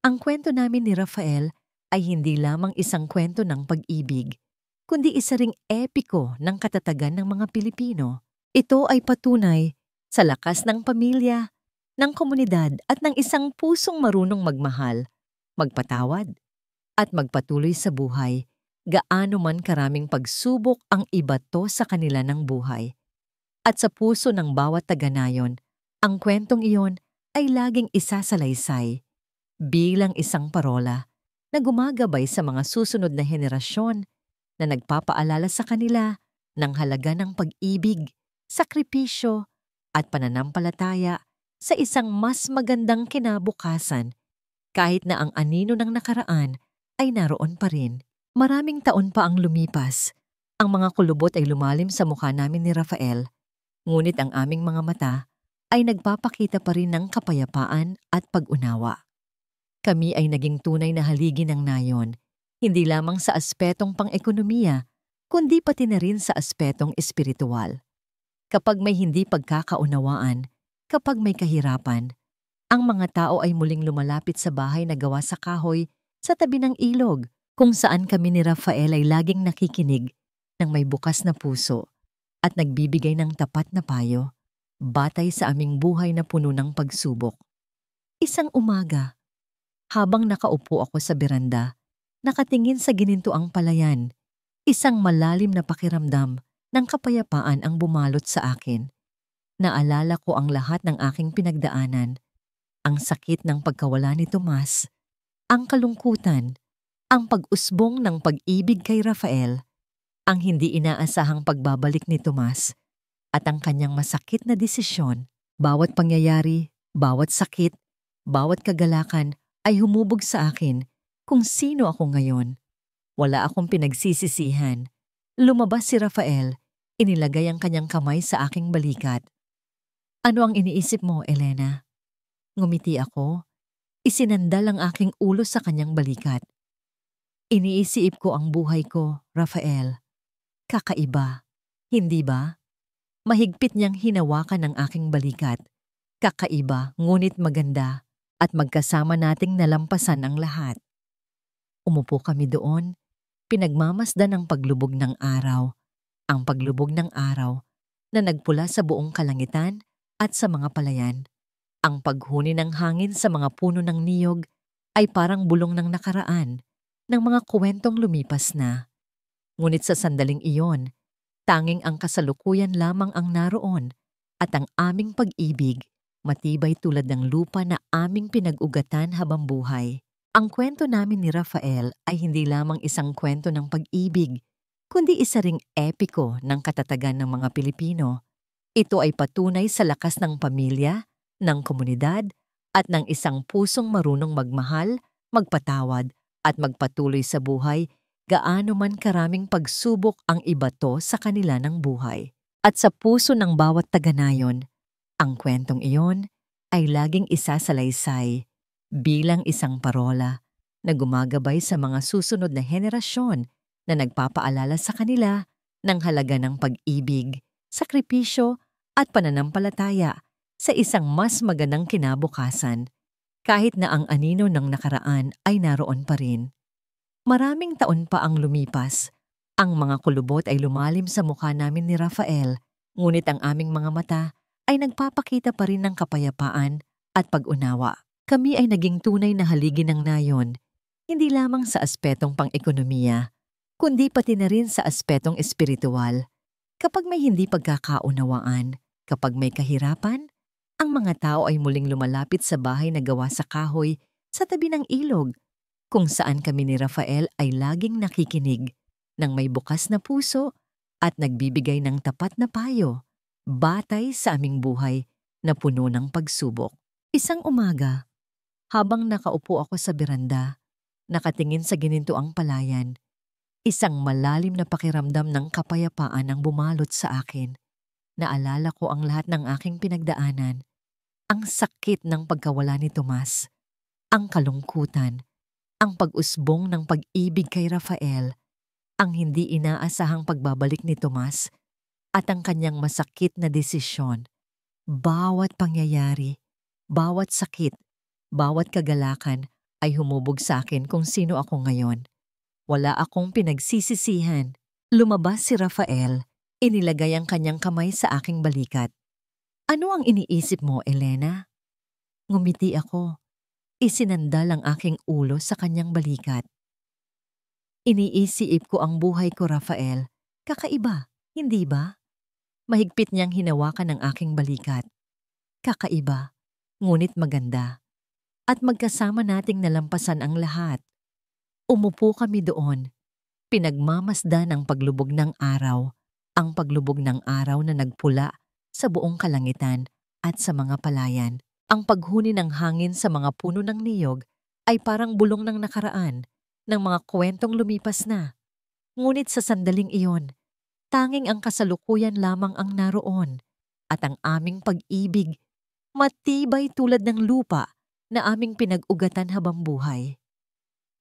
Ang kwento namin ni Rafael ay hindi lamang isang kwento ng pag-ibig, kundi isa ring epiko ng katatagan ng mga Pilipino. Ito ay patunay sa lakas ng pamilya, ng komunidad at ng isang pusong marunong magmahal, magpatawad, at magpatuloy sa buhay, gaano man karaming pagsubok ang ibato sa kanila ng buhay. At sa puso ng bawat taga-nayon, ang kwentong iyon ay laging isasalaysay bilang isang parola na gumagabay sa mga susunod na henerasyon na nagpapaalala sa kanila ng halaga ng pag-ibig, sakripisyo at pananampalataya sa isang mas magandang kinabukasan kahit na ang anino ng nakaraan ay naroon pa rin. Maraming taon pa ang lumipas. Ang mga kulubot ay lumalim sa mukha namin ni Rafael, ngunit ang aming mga mata ay nagpapakita pa rin ng kapayapaan at pag-unawa. Kami ay naging tunay na haligi ng nayon, hindi lamang sa aspetong pang-ekonomiya, kundi pati na rin sa aspetong espiritual. Kapag may hindi pagkakaunawaan, kapag may kahirapan, ang mga tao ay muling lumalapit sa bahay na gawa sa kahoy sa tabi ng ilog, kung saan kami ni Rafael ay laging nakikinig ng may bukas na puso at nagbibigay ng tapat na payo, batay sa aming buhay na puno ng pagsubok. Isang umaga, habang nakaupo ako sa beranda, nakatingin sa ginintuang palayan, isang malalim na pakiramdam ng kapayapaan ang bumalot sa akin. Naalala ko ang lahat ng aking pinagdaanan, ang sakit ng pagkawala ni Tomas, ang kalungkutan, ang pag-usbong ng pag-ibig kay Rafael, ang hindi inaasahang pagbabalik ni Tomas, at ang kanyang masakit na desisyon. Bawat pangyayari, bawat sakit, bawat kagalakan ay humubog sa akin kung sino ako ngayon. Wala akong pinagsisisihan. Lumabas si Rafael, inilagay ang kanyang kamay sa aking balikat. Ano ang iniisip mo, Elena? Ngumiti ako. Isinandal ang aking ulo sa kanyang balikat. Iniisip ko ang buhay ko, Rafael. Kakaiba, hindi ba? Mahigpit niyang hinawakan ang aking balikat. Kakaiba, ngunit maganda, at magkasama nating nalampasan ang lahat. Umupo kami doon, pinagmamasdan ang paglubog ng araw. Ang paglubog ng araw na nagpula sa buong kalangitan at sa mga palayan. Ang paghuni ng hangin sa mga puno ng niyog ay parang bulong ng nakaraan, ng mga kwentong lumipas na. Ngunit sa sandaling iyon, tanging ang kasalukuyan lamang ang naroon at ang aming pag-ibig, matibay tulad ng lupa na aming pinag-ugatan habang buhay. Ang kwento namin ni Rafael ay hindi lamang isang kwento ng pag-ibig, kundi isa ring epiko ng katatagan ng mga Pilipino. Ito ay patunay sa lakas ng pamilya, ng komunidad, at ng isang pusong marunong magmahal, magpatawad, at magpatuloy sa buhay, gaano man karaming pagsubok ang ibato sa kanila ng buhay. At sa puso ng bawat taga-nayon, ang kwentong iyon ay laging isasalaysay bilang isang parola na gumagabay sa mga susunod na henerasyon na nagpapaalala sa kanila ng halaga ng pag-ibig, sakripisyo at pananampalataya sa isang mas magandang kinabukasan, kahit na ang anino ng nakaraan ay naroon pa rin. Maraming taon pa ang lumipas. Ang mga kulubot ay lumalim sa mukha namin ni Rafael, ngunit ang aming mga mata ay nagpapakita pa rin ng kapayapaan at pag-unawa. Kami ay naging tunay na haligi ng nayon, hindi lamang sa aspetong pang-ekonomiya, kundi pati na rin sa aspetong espiritual. Kapag may hindi pagkakaunawaan, kapag may kahirapan, ang mga tao ay muling lumalapit sa bahay na gawa sa kahoy sa tabi ng ilog, kung saan kami ni Rafael ay laging nakikinig ng may bukas na puso at nagbibigay ng tapat na payo, batay sa aming buhay na puno ng pagsubok. Isang umaga, habang nakaupo ako sa beranda, nakatingin sa ginintuang palayan, isang malalim na pakiramdam ng kapayapaan ang bumalot sa akin. Naalala ko ang lahat ng aking pinagdaanan, ang sakit ng pagkawala ni Tomas, ang kalungkutan, ang pag-usbong ng pag-ibig kay Rafael, ang hindi inaasahang pagbabalik ni Tomas, at ang kanyang masakit na desisyon. Bawat pangyayari, bawat sakit, bawat kagalakan ay humubog sa akin kung sino ako ngayon. Wala akong pinagsisisihan. Lumabas si Rafael, inilagay ang kanyang kamay sa aking balikat. Ano ang iniisip mo, Elena? Ngumiti ako. Isinandal ang aking ulo sa kanyang balikat. Iniisip ko ang buhay ko, Rafael. Kakaiba, hindi ba? Mahigpit niyang hinawakan ang aking balikat. Kakaiba, ngunit maganda. At magkasama nating nalampasan ang lahat. Umupo kami doon. Pinagmamasdan ang paglubog ng araw, ang paglubog ng araw na nagpula sa buong kalangitan at sa mga palayan. Ang paghuni ng hangin sa mga puno ng niyog ay parang bulong ng nakaraan, ng mga kwentong lumipas na. Ngunit sa sandaling iyon, tanging ang kasalukuyan lamang ang naroon, at ang aming pag-ibig, matibay tulad ng lupa na aming pinag-ugatan habang buhay.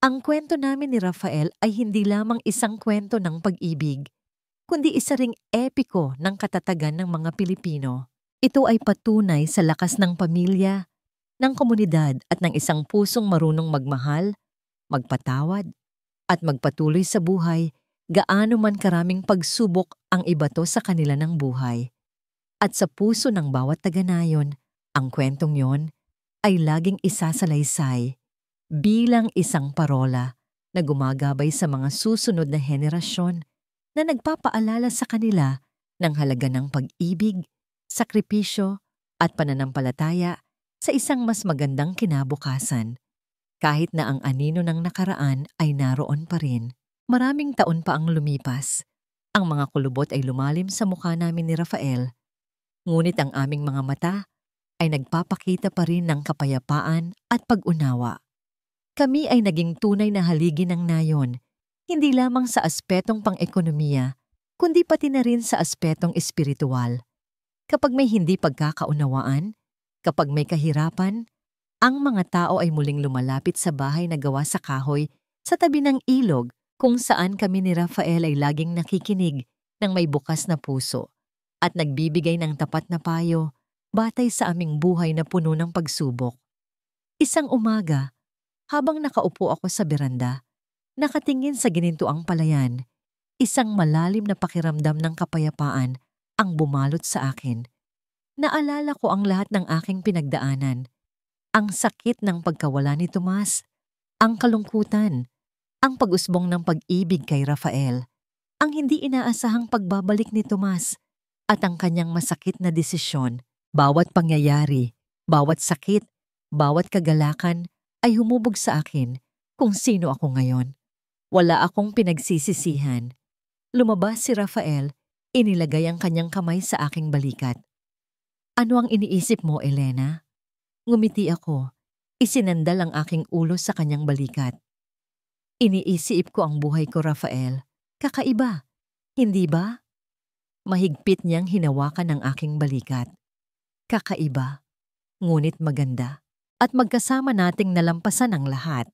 Ang kwento namin ni Rafael ay hindi lamang isang kwento ng pag-ibig, kundi isa ring epiko ng katatagan ng mga Pilipino. Ito ay patunay sa lakas ng pamilya, ng komunidad at ng isang pusong marunong magmahal, magpatawad, at magpatuloy sa buhay, gaano man karaming pagsubok ang ibato sa kanila ng buhay. At sa puso ng bawat taga-nayon, ang kwentong yon ay laging isasalaysay bilang isang parola na gumagabay sa mga susunod na henerasyon na nagpapaalala sa kanila ng halaga ng pag-ibig, sakripisyo, at pananampalataya sa isang mas magandang kinabukasan. Kahit na ang anino ng nakaraan ay naroon pa rin. Maraming taon pa ang lumipas. Ang mga kulubot ay lumalim sa mukha namin ni Rafael, ngunit ang aming mga mata ay nagpapakita pa rin ng kapayapaan at pag-unawa. Kami ay naging tunay na haligi ng nayon, hindi lamang sa aspetong pang-ekonomiya, kundi pati na rin sa aspetong espiritual. Kapag may hindi pagkakaunawaan, kapag may kahirapan, ang mga tao ay muling lumalapit sa bahay na gawa sa kahoy sa tabi ng ilog kung saan kami ni Rafael ay laging nakikinig ng may bukas na puso at nagbibigay ng tapat na payo batay sa aming buhay na puno ng pagsubok. Isang umaga, habang nakaupo ako sa beranda, nakatingin sa ginintuang palayan, isang malalim na pakiramdam ng kapayapaan ang bumalot sa akin. Naalala ko ang lahat ng aking pinagdaanan. Ang sakit ng pagkawala ni Tomas, ang kalungkutan, ang pag-usbong ng pag-ibig kay Rafael, ang hindi inaasahang pagbabalik ni Tomas, at ang kanyang masakit na desisyon. Bawat pangyayari, bawat sakit, bawat kagalakan ay humubog sa akin kung sino ako ngayon. Wala akong pinagsisisihan. Lumabas si Rafael, inilagay ang kanyang kamay sa aking balikat. Ano ang iniisip mo, Elena? Ngumiti ako. Isinandal ang aking ulo sa kanyang balikat. Iniisip ko ang buhay ko, Rafael. Kakaiba, hindi ba? Mahigpit niyang hinawakan ang aking balikat. Kakaiba, ngunit maganda. At magkasama nating nalampasan ang lahat.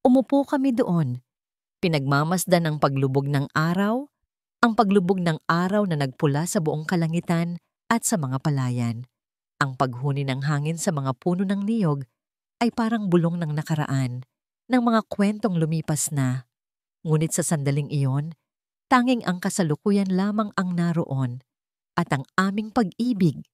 Umupo kami doon. Pinagmamasdan ang paglubog ng araw, ang paglubog ng araw na nagpula sa buong kalangitan at sa mga palayan. Ang paghuni ng hangin sa mga puno ng niyog ay parang bulong ng nakaraan, ng mga kwentong lumipas na. Ngunit sa sandaling iyon, tanging ang kasalukuyan lamang ang naroon at ang aming pag-ibig,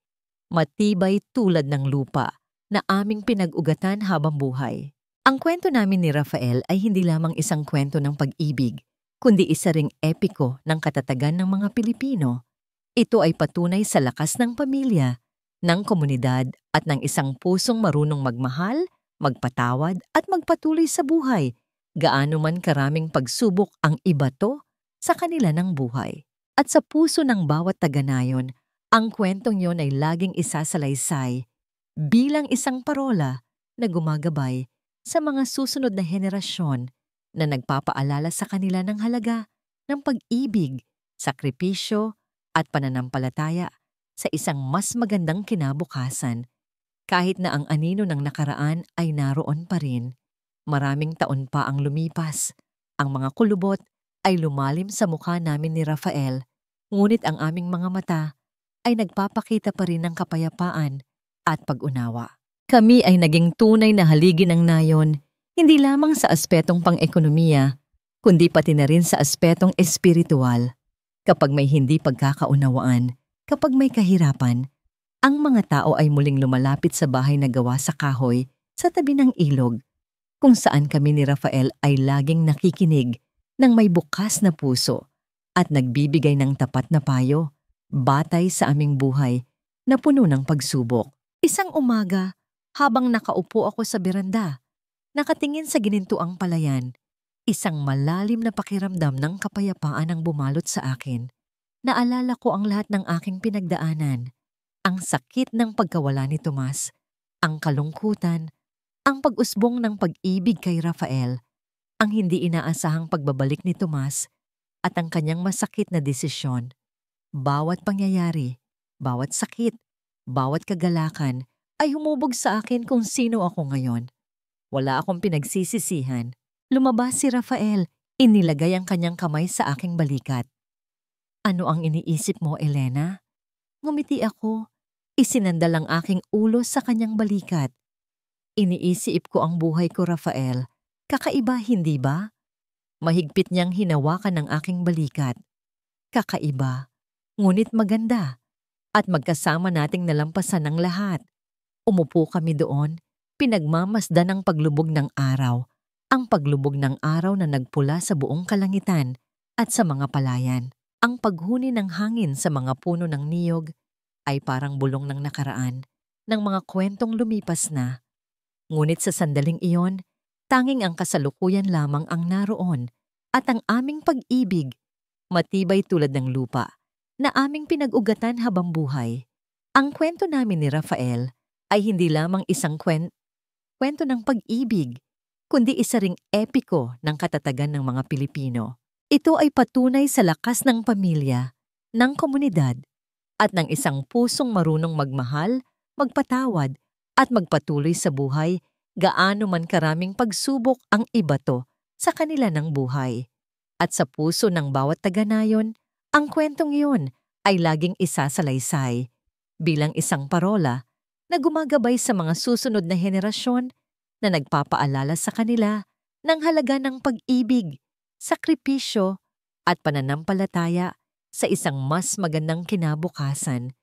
matibay tulad ng lupa na aming pinag-ugatan habang buhay. Ang kwento namin ni Rafael ay hindi lamang isang kwento ng pag-ibig, kundi isa ring epiko ng katatagan ng mga Pilipino. Ito ay patunay sa lakas ng pamilya, ng komunidad at ng isang pusong marunong magmahal, magpatawad at magpatuloy sa buhay, gaano man karaming pagsubok ang ibato sa kanila ng buhay. At sa puso ng bawat taga-nayon, ang kwentong yon ay laging isasalaysay bilang isang parola na gumagabay sa mga susunod na henerasyon na nagpapaalala sa kanila ng halaga ng pag-ibig, sakripisyo at pananampalataya sa isang mas magandang kinabukasan. Kahit na ang anino ng nakaraan ay naroon pa rin, maraming taon pa ang lumipas. Ang mga kulubot ay lumalim sa mukha namin ni Rafael, ngunit ang aming mga mata ay nagpapakita pa rin ng kapayapaan at pag-unawa. Kami ay naging tunay na haligi ng nayon, hindi lamang sa aspetong pang-ekonomiya, kundi pati na rin sa aspetong espiritual. Kapag may hindi pagkakaunawaan, kapag may kahirapan, ang mga tao ay muling lumalapit sa bahay na gawa sa kahoy sa tabi ng ilog, kung saan kami ni Rafael ay laging nakikinig ng may bukas na puso at nagbibigay ng tapat na payo, batay sa aming buhay na puno ng pagsubok. Isang umaga, habang nakaupo ako sa beranda, nakatingin sa ginintuang palayan, isang malalim na pakiramdam ng kapayapaan ang bumalot sa akin. Naalala ko ang lahat ng aking pinagdaanan, ang sakit ng pagkawala ni Tomas, ang kalungkutan, ang pag-usbong ng pag-ibig kay Rafael, ang hindi inaasahang pagbabalik ni Tomas, at ang kanyang masakit na desisyon. Bawat pangyayari, bawat sakit, bawat kagalakan ay humubog sa akin kung sino ako ngayon. Wala akong pinagsisisihan. Lumabas si Rafael, inilagay ang kanyang kamay sa aking balikat. Ano ang iniisip mo, Elena? Ngumiti ako, isinandal ang aking ulo sa kanyang balikat. Iniisip ko ang buhay ko, Rafael. Kakaiba, hindi ba? Mahigpit niyang hinawakan ang aking balikat. Kakaiba, ngunit maganda. At magkasama nating nalampasan ang lahat. Umupo kami doon, pinagmamasdan ang paglubog ng araw. Ang paglubog ng araw na nagpula sa buong kalangitan at sa mga palayan. Ang paghuni ng hangin sa mga puno ng niyog ay parang bulong ng nakaraan, ng mga kwentong lumipas na. Ngunit sa sandaling iyon, tanging ang kasalukuyan lamang ang naroon at ang aming pag-ibig, matibay tulad ng lupa, na aming pinag-ugatan habang buhay. Ang kwento namin ni Rafael ay hindi lamang isang kwento ng pag-ibig, kundi isa ring epiko ng katatagan ng mga Pilipino. Ito ay patunay sa lakas ng pamilya, ng komunidad, at ng isang pusong marunong magmahal, magpatawad, at magpatuloy sa buhay, gaano man karaming pagsubok ang ibato sa kanila ng buhay. At sa puso ng bawat taga-nayon, ang kwentong iyon ay laging isasalaysay bilang isang parola na gumagabay sa mga susunod na henerasyon na nagpapaalala sa kanila ng halaga ng pag-ibig, sakripisyo, at pananampalataya sa isang mas magandang kinabukasan.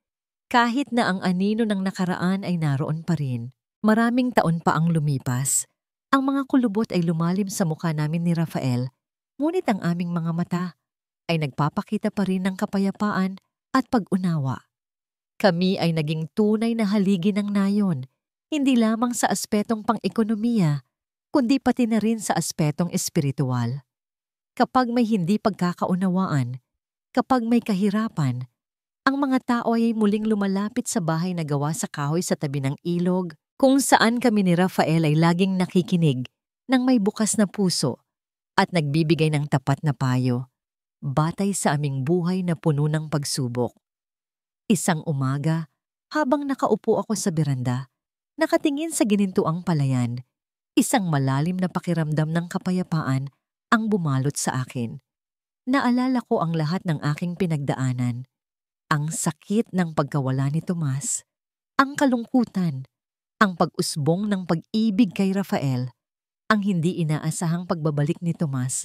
Kahit na ang anino ng nakaraan ay naroon pa rin. Maraming taon pa ang lumipas. Ang mga kulubot ay lumalim sa mukha namin ni Rafael, ngunit ang aming mga mata ay nagpapakita pa rin ng kapayapaan at pag-unawa. Kami ay naging tunay na haligi ng nayon, hindi lamang sa aspetong pang-ekonomiya, kundi pati na rin sa aspetong espiritual. Kapag may hindi pagkakaunawaan, kapag may kahirapan, ang mga tao ay muling lumalapit sa bahay na gawa sa kahoy sa tabi ng ilog, kung saan kami ni Rafael ay laging nakikinig ng may bukas na puso at nagbibigay ng tapat na payo, batay sa aming buhay na puno ng pagsubok. Isang umaga, habang nakaupo ako sa beranda, nakatingin sa ginintuang palayan, isang malalim na pakiramdam ng kapayapaan ang bumalot sa akin. Naalala ko ang lahat ng aking pinagdaanan, ang sakit ng pagkawala ni Tomas, ang kalungkutan, ang pag-usbong ng pag-ibig kay Rafael, ang hindi inaasahang pagbabalik ni Tomas,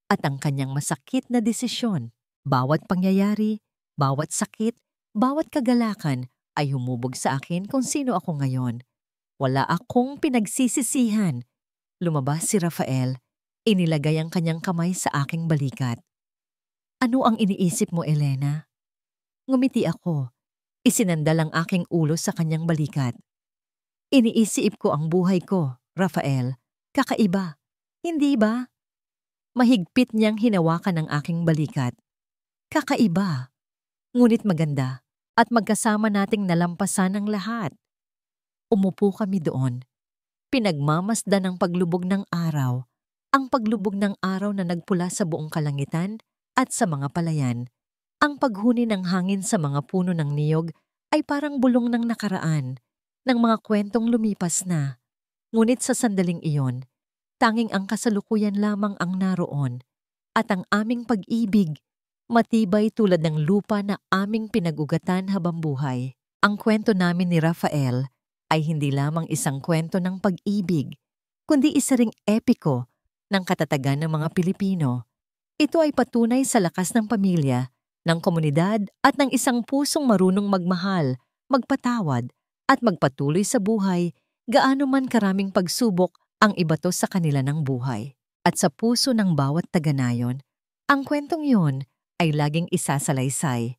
at ang kanyang masakit na desisyon. Bawat pangyayari, bawat sakit, bawat kagalakan ay humubog sa akin kung sino ako ngayon. Wala akong pinagsisisihan. Lumabas si Rafael, inilagay ang kanyang kamay sa aking balikat. Ano ang iniisip mo, Elena? Ngumiti ako. Isinandal ang aking ulo sa kanyang balikat. Iniisip ko ang buhay ko, Rafael. Kakaiba. Hindi ba? Mahigpit niyang hinawakan ang aking balikat. Kakaiba. Ngunit maganda at magkasama nating nalampasan ang lahat. Umupo kami doon. Pinagmamasdan ang paglubog ng araw. Ang paglubog ng araw na nagpula sa buong kalangitan at sa mga palayan. Ang paghuni ng hangin sa mga puno ng niyog ay parang bulong ng nakaraan, ng mga kwentong lumipas na. Ngunit sa sandaling iyon, tanging ang kasalukuyan lamang ang naroon at ang aming pag-ibig, matibay tulad ng lupa na aming pinag-ugatan habang buhay. Ang kwento namin ni Rafael ay hindi lamang isang kwento ng pag-ibig, kundi isa ring epiko ng katatagan ng mga Pilipino. Ito ay patunay sa lakas ng pamilya, ng komunidad at ng isang pusong marunong magmahal, magpatawad at magpatuloy sa buhay, gaano man karaming pagsubok ang ibato sa kanila ng buhay. At sa puso ng bawat taga-nayon, ang kwentong iyon ay laging isasalaysay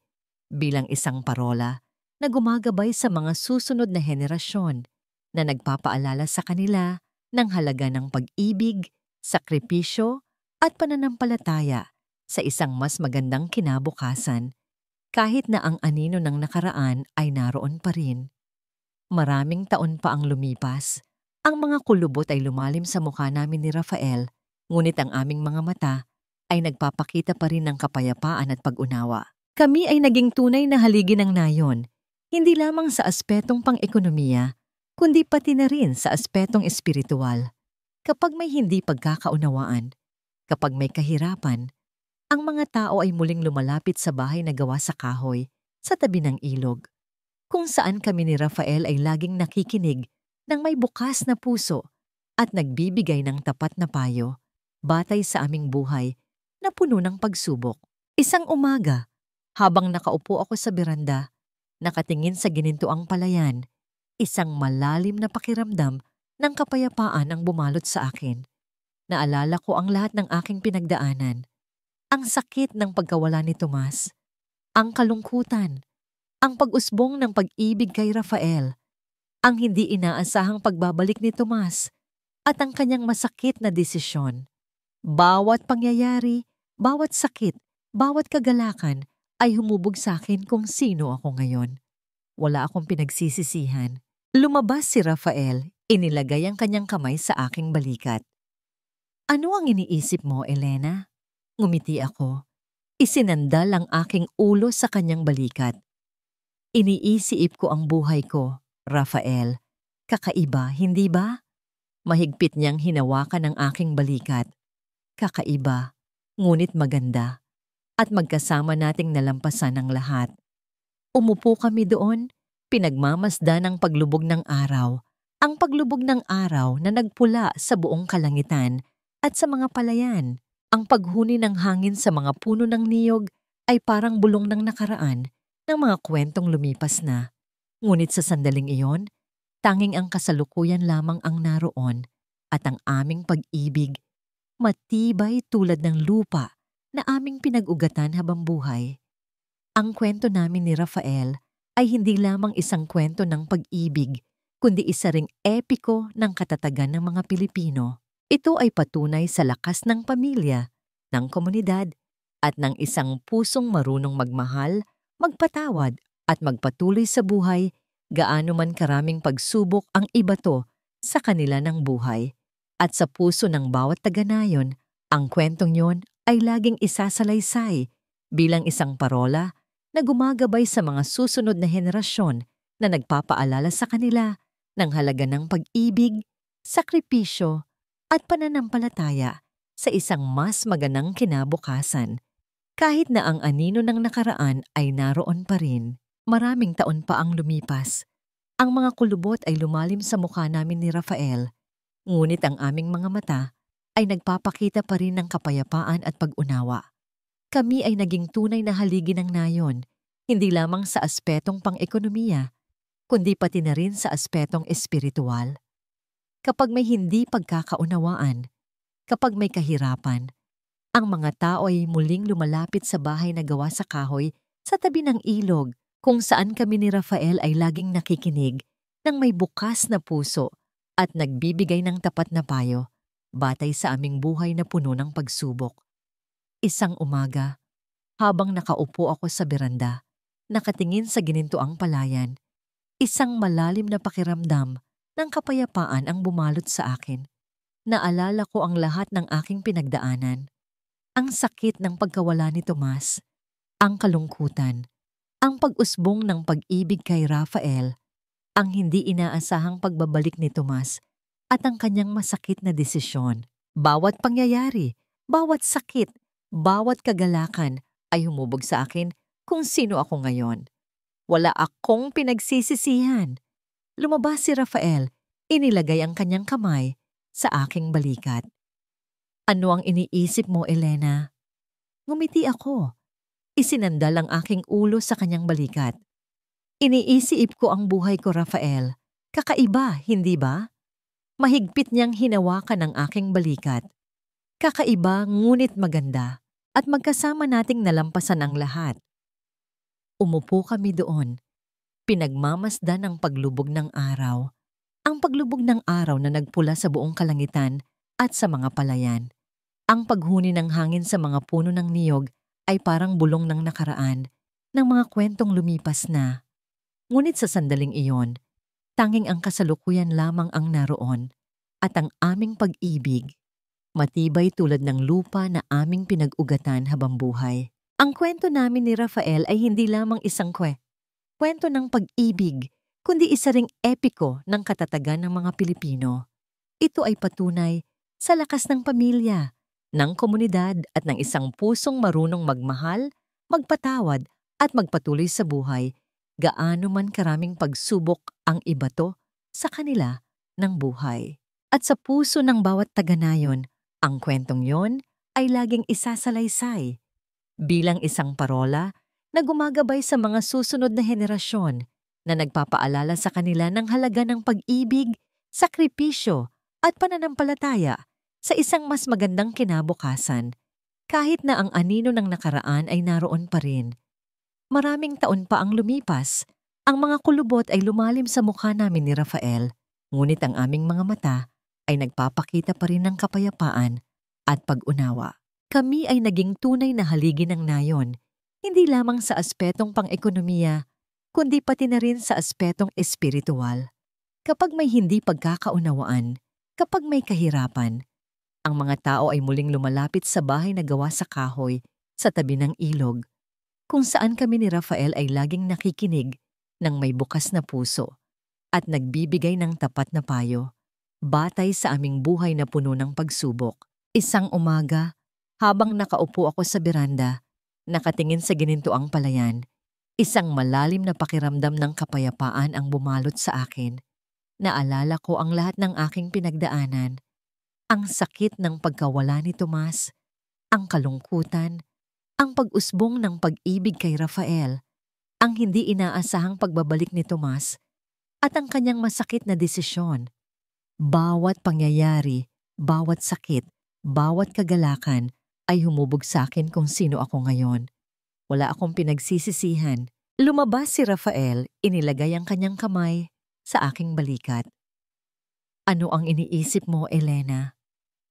bilang isang parola na gumagabay sa mga susunod na henerasyon na nagpapaalala sa kanila ng halaga ng pag-ibig, sakripisyo at pananampalataya sa isang mas magandang kinabukasan, kahit na ang anino ng nakaraan ay naroon pa rin. Maraming taon pa ang lumipas. Ang mga kulubot ay lumalim sa mukha namin ni Rafael, ngunit ang aming mga mata ay nagpapakita pa rin ng kapayapaan at pag-unawa. Kami ay naging tunay na haligi ng nayon, hindi lamang sa aspetong pang-ekonomiya, kundi pati na rin sa aspetong espiritual. Kapag may hindi pagkakaunawaan, kapag may kahirapan, ang mga tao ay muling lumalapit sa bahay na gawa sa kahoy sa tabi ng ilog, kung saan kami ni Rafael ay laging nakikinig ng may bukas na puso at nagbibigay ng tapat na payo, batay sa aming buhay na puno ng pagsubok. Isang umaga, habang nakaupo ako sa beranda, nakatingin sa ginintuang palayan, isang malalim na pakiramdam ng kapayapaan ang bumalot sa akin. Naalala ko ang lahat ng aking pinagdaanan. Ang sakit ng pagkawala ni Tomas, ang kalungkutan, ang pag-usbong ng pag-ibig kay Rafael, ang hindi inaasahang pagbabalik ni Tomas, at ang kanyang masakit na desisyon. Bawat pangyayari, bawat sakit, bawat kagalakan ay humubog sa akin kung sino ako ngayon. Wala akong pinagsisisihan. Lumabas si Rafael, inilagay ang kanyang kamay sa aking balikat. Ano ang iniisip mo, Elena? Ngumiti ako. Isinandal ang aking ulo sa kanyang balikat. Iniisip ko ang buhay ko, Rafael. Kakaiba, hindi ba? Mahigpit niyang hinawakan ang aking balikat. Kakaiba, ngunit maganda. At magkasama nating nalampasan ang lahat. Umupo kami doon, pinagmamasdan ang paglubog ng araw. Ang paglubog ng araw na nagpula sa buong kalangitan at sa mga palayan. Ang paghuni ng hangin sa mga puno ng niyog ay parang bulong ng nakaraan ng mga kwentong lumipas na. Ngunit sa sandaling iyon, tanging ang kasalukuyan lamang ang naroon at ang aming pag-ibig, matibay tulad ng lupa na aming pinag-ugatan habang buhay. Ang kwento namin ni Rafael ay hindi lamang isang kwento ng pag-ibig, kundi isa ring epiko ng katatagan ng mga Pilipino. Ito ay patunay sa lakas ng pamilya, ng komunidad, at ng isang pusong marunong magmahal, magpatawad, at magpatuloy sa buhay, gaano man karaming pagsubok ang ibato sa kanila ng buhay. At sa puso ng bawat taga-nayon, ang kwentong yon ay laging isasalaysay bilang isang parola na gumagabay sa mga susunod na henerasyon na nagpapaalala sa kanila ng halaga ng pag-ibig, sakripisyo, at pananampalataya sa isang mas magandang kinabukasan. Kahit na ang anino ng nakaraan ay naroon pa rin, maraming taon pa ang lumipas. Ang mga kulubot ay lumalim sa mukha namin ni Rafael, ngunit ang aming mga mata ay nagpapakita pa rin ng kapayapaan at pag-unawa. Kami ay naging tunay na haligi ng nayon, hindi lamang sa aspetong pang-ekonomiya, kundi pati na rin sa aspetong espiritual. Kapag may hindi pagkakaunawaan, kapag may kahirapan, ang mga tao ay muling lumalapit sa bahay na gawa sa kahoy sa tabi ng ilog, kung saan kami ni Rafael ay laging nakikinig ng may bukas na puso at nagbibigay ng tapat na payo batay sa aming buhay na puno ng pagsubok. Isang umaga, habang nakaupo ako sa beranda, nakatingin sa ginintuang palayan, isang malalim na pakiramdam ng kapayapaan ang bumalot sa akin. Naalala ko ang lahat ng aking pinagdaanan. Ang sakit ng pagkawala ni Tomas, ang kalungkutan, ang pag-usbong ng pag-ibig kay Rafael, ang hindi inaasahang pagbabalik ni Tomas, at ang kanyang masakit na desisyon. Bawat pangyayari, bawat sakit, bawat kagalakan ay humubog sa akin kung sino ako ngayon. Wala akong pinagsisisihan. Lumabas si Rafael, inilagay ang kanyang kamay sa aking balikat. Ano ang iniisip mo, Elena? Ngumiti ako. Isinandal ang aking ulo sa kanyang balikat. Iniisip ko ang buhay ko, Rafael. Kakaiba, hindi ba? Mahigpit niyang hinawakan ang aking balikat. Kakaiba ngunit maganda at magkasama nating nalampasan ang lahat. Umupo kami doon. Pinagmamasdan ang paglubog ng araw. Ang paglubog ng araw na nagpula sa buong kalangitan at sa mga palayan. Ang paghuni ng hangin sa mga puno ng niyog ay parang bulong ng nakaraan, ng mga kwentong lumipas na. Ngunit sa sandaling iyon, tanging ang kasalukuyan lamang ang naroon at ang aming pag-ibig, matibay tulad ng lupa na aming pinag-ugatan habang buhay. Ang kwento namin ni Rafael ay hindi lamang isang kwento ng pag-ibig, kundi isa ring epiko ng katatagan ng mga Pilipino. Ito ay patunay sa lakas ng pamilya, ng komunidad at ng isang pusong marunong magmahal, magpatawad at magpatuloy sa buhay, gaano man karaming pagsubok ang ibato sa kanila ng buhay. At sa puso ng bawat taga-nayon, ang kwentong yon ay laging isasalaysay bilang isang parola na gumagabay sa mga susunod na henerasyon na nagpapaalala sa kanila ng halaga ng pag-ibig, sakripisyo at pananampalataya sa isang mas magandang kinabukasan, kahit na ang anino ng nakaraan ay naroon pa rin. Maraming taon pa ang lumipas. Ang mga kulubot ay lumalim sa mukha namin ni Rafael, ngunit ang aming mga mata ay nagpapakita pa rin ng kapayapaan at pag-unawa. Kami ay naging tunay na haligi ng nayon, hindi lamang sa aspetong pang-ekonomiya, kundi pati na rin sa aspetong espiritual. Kapag may hindi pagkakaunawaan, kapag may kahirapan, ang mga tao ay muling lumalapit sa bahay na gawa sa kahoy sa tabi ng ilog, kung saan kami ni Rafael ay laging nakikinig ng may bukas na puso at nagbibigay ng tapat na payo, batay sa aming buhay na puno ng pagsubok. Isang umaga, habang nakaupo ako sa beranda, nakatingin sa ginintuang palayan, isang malalim na pakiramdam ng kapayapaan ang bumalot sa akin. Naalala ko ang lahat ng aking pinagdaanan, ang sakit ng pagkawala ni Tomas, ang kalungkutan, ang pag-usbong ng pag-ibig kay Rafael, ang hindi inaasahang pagbabalik ni Tomas, at ang kanyang masakit na desisyon. Bawat pangyayari, bawat sakit, bawat kagalakan ay humubog sa akin kung sino ako ngayon. Wala akong pinagsisisihan. Lumabas si Rafael, inilagay ang kanyang kamay sa aking balikat. Ano ang iniisip mo, Elena?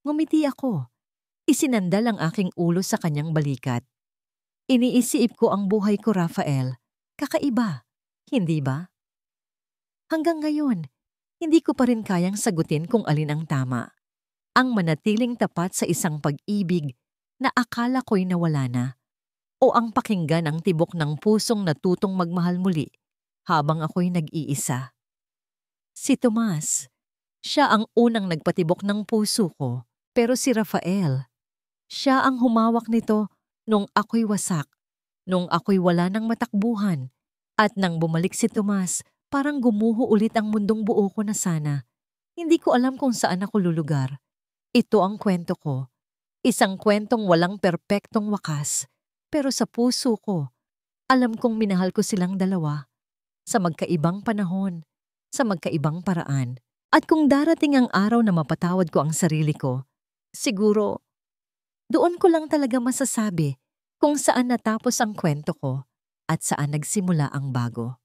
Ngumiti ako. Isinandal ang aking ulo sa kanyang balikat. Iniisip ko ang buhay ko, Rafael. Kakaiba, hindi ba? Hanggang ngayon, hindi ko pa rin kayang sagutin kung alin ang tama. Ang manatiling tapat sa isang pag-ibig na akala ko'y nawala na, o ang pakinggan ang tibok ng pusong natutong magmahal muli habang ako'y nag-iisa. Si Tomas, siya ang unang nagpatibok ng puso ko, pero si Rafael, siya ang humawak nito nung ako'y wasak, nung ako'y wala ng matakbuhan, at nang bumalik si Tomas, parang gumuho ulit ang mundong buo ko na sana. Hindi ko alam kung saan ako lulugar. Ito ang kwento ko. Isang kwentong walang perpektong wakas. Pero sa puso ko, alam kong minahal ko silang dalawa. Sa magkaibang panahon, sa magkaibang paraan. At kung darating ang araw na mapatawad ko ang sarili ko, siguro, doon ko lang talaga masasabi kung saan natapos ang kwento ko at saan nagsimula ang bago.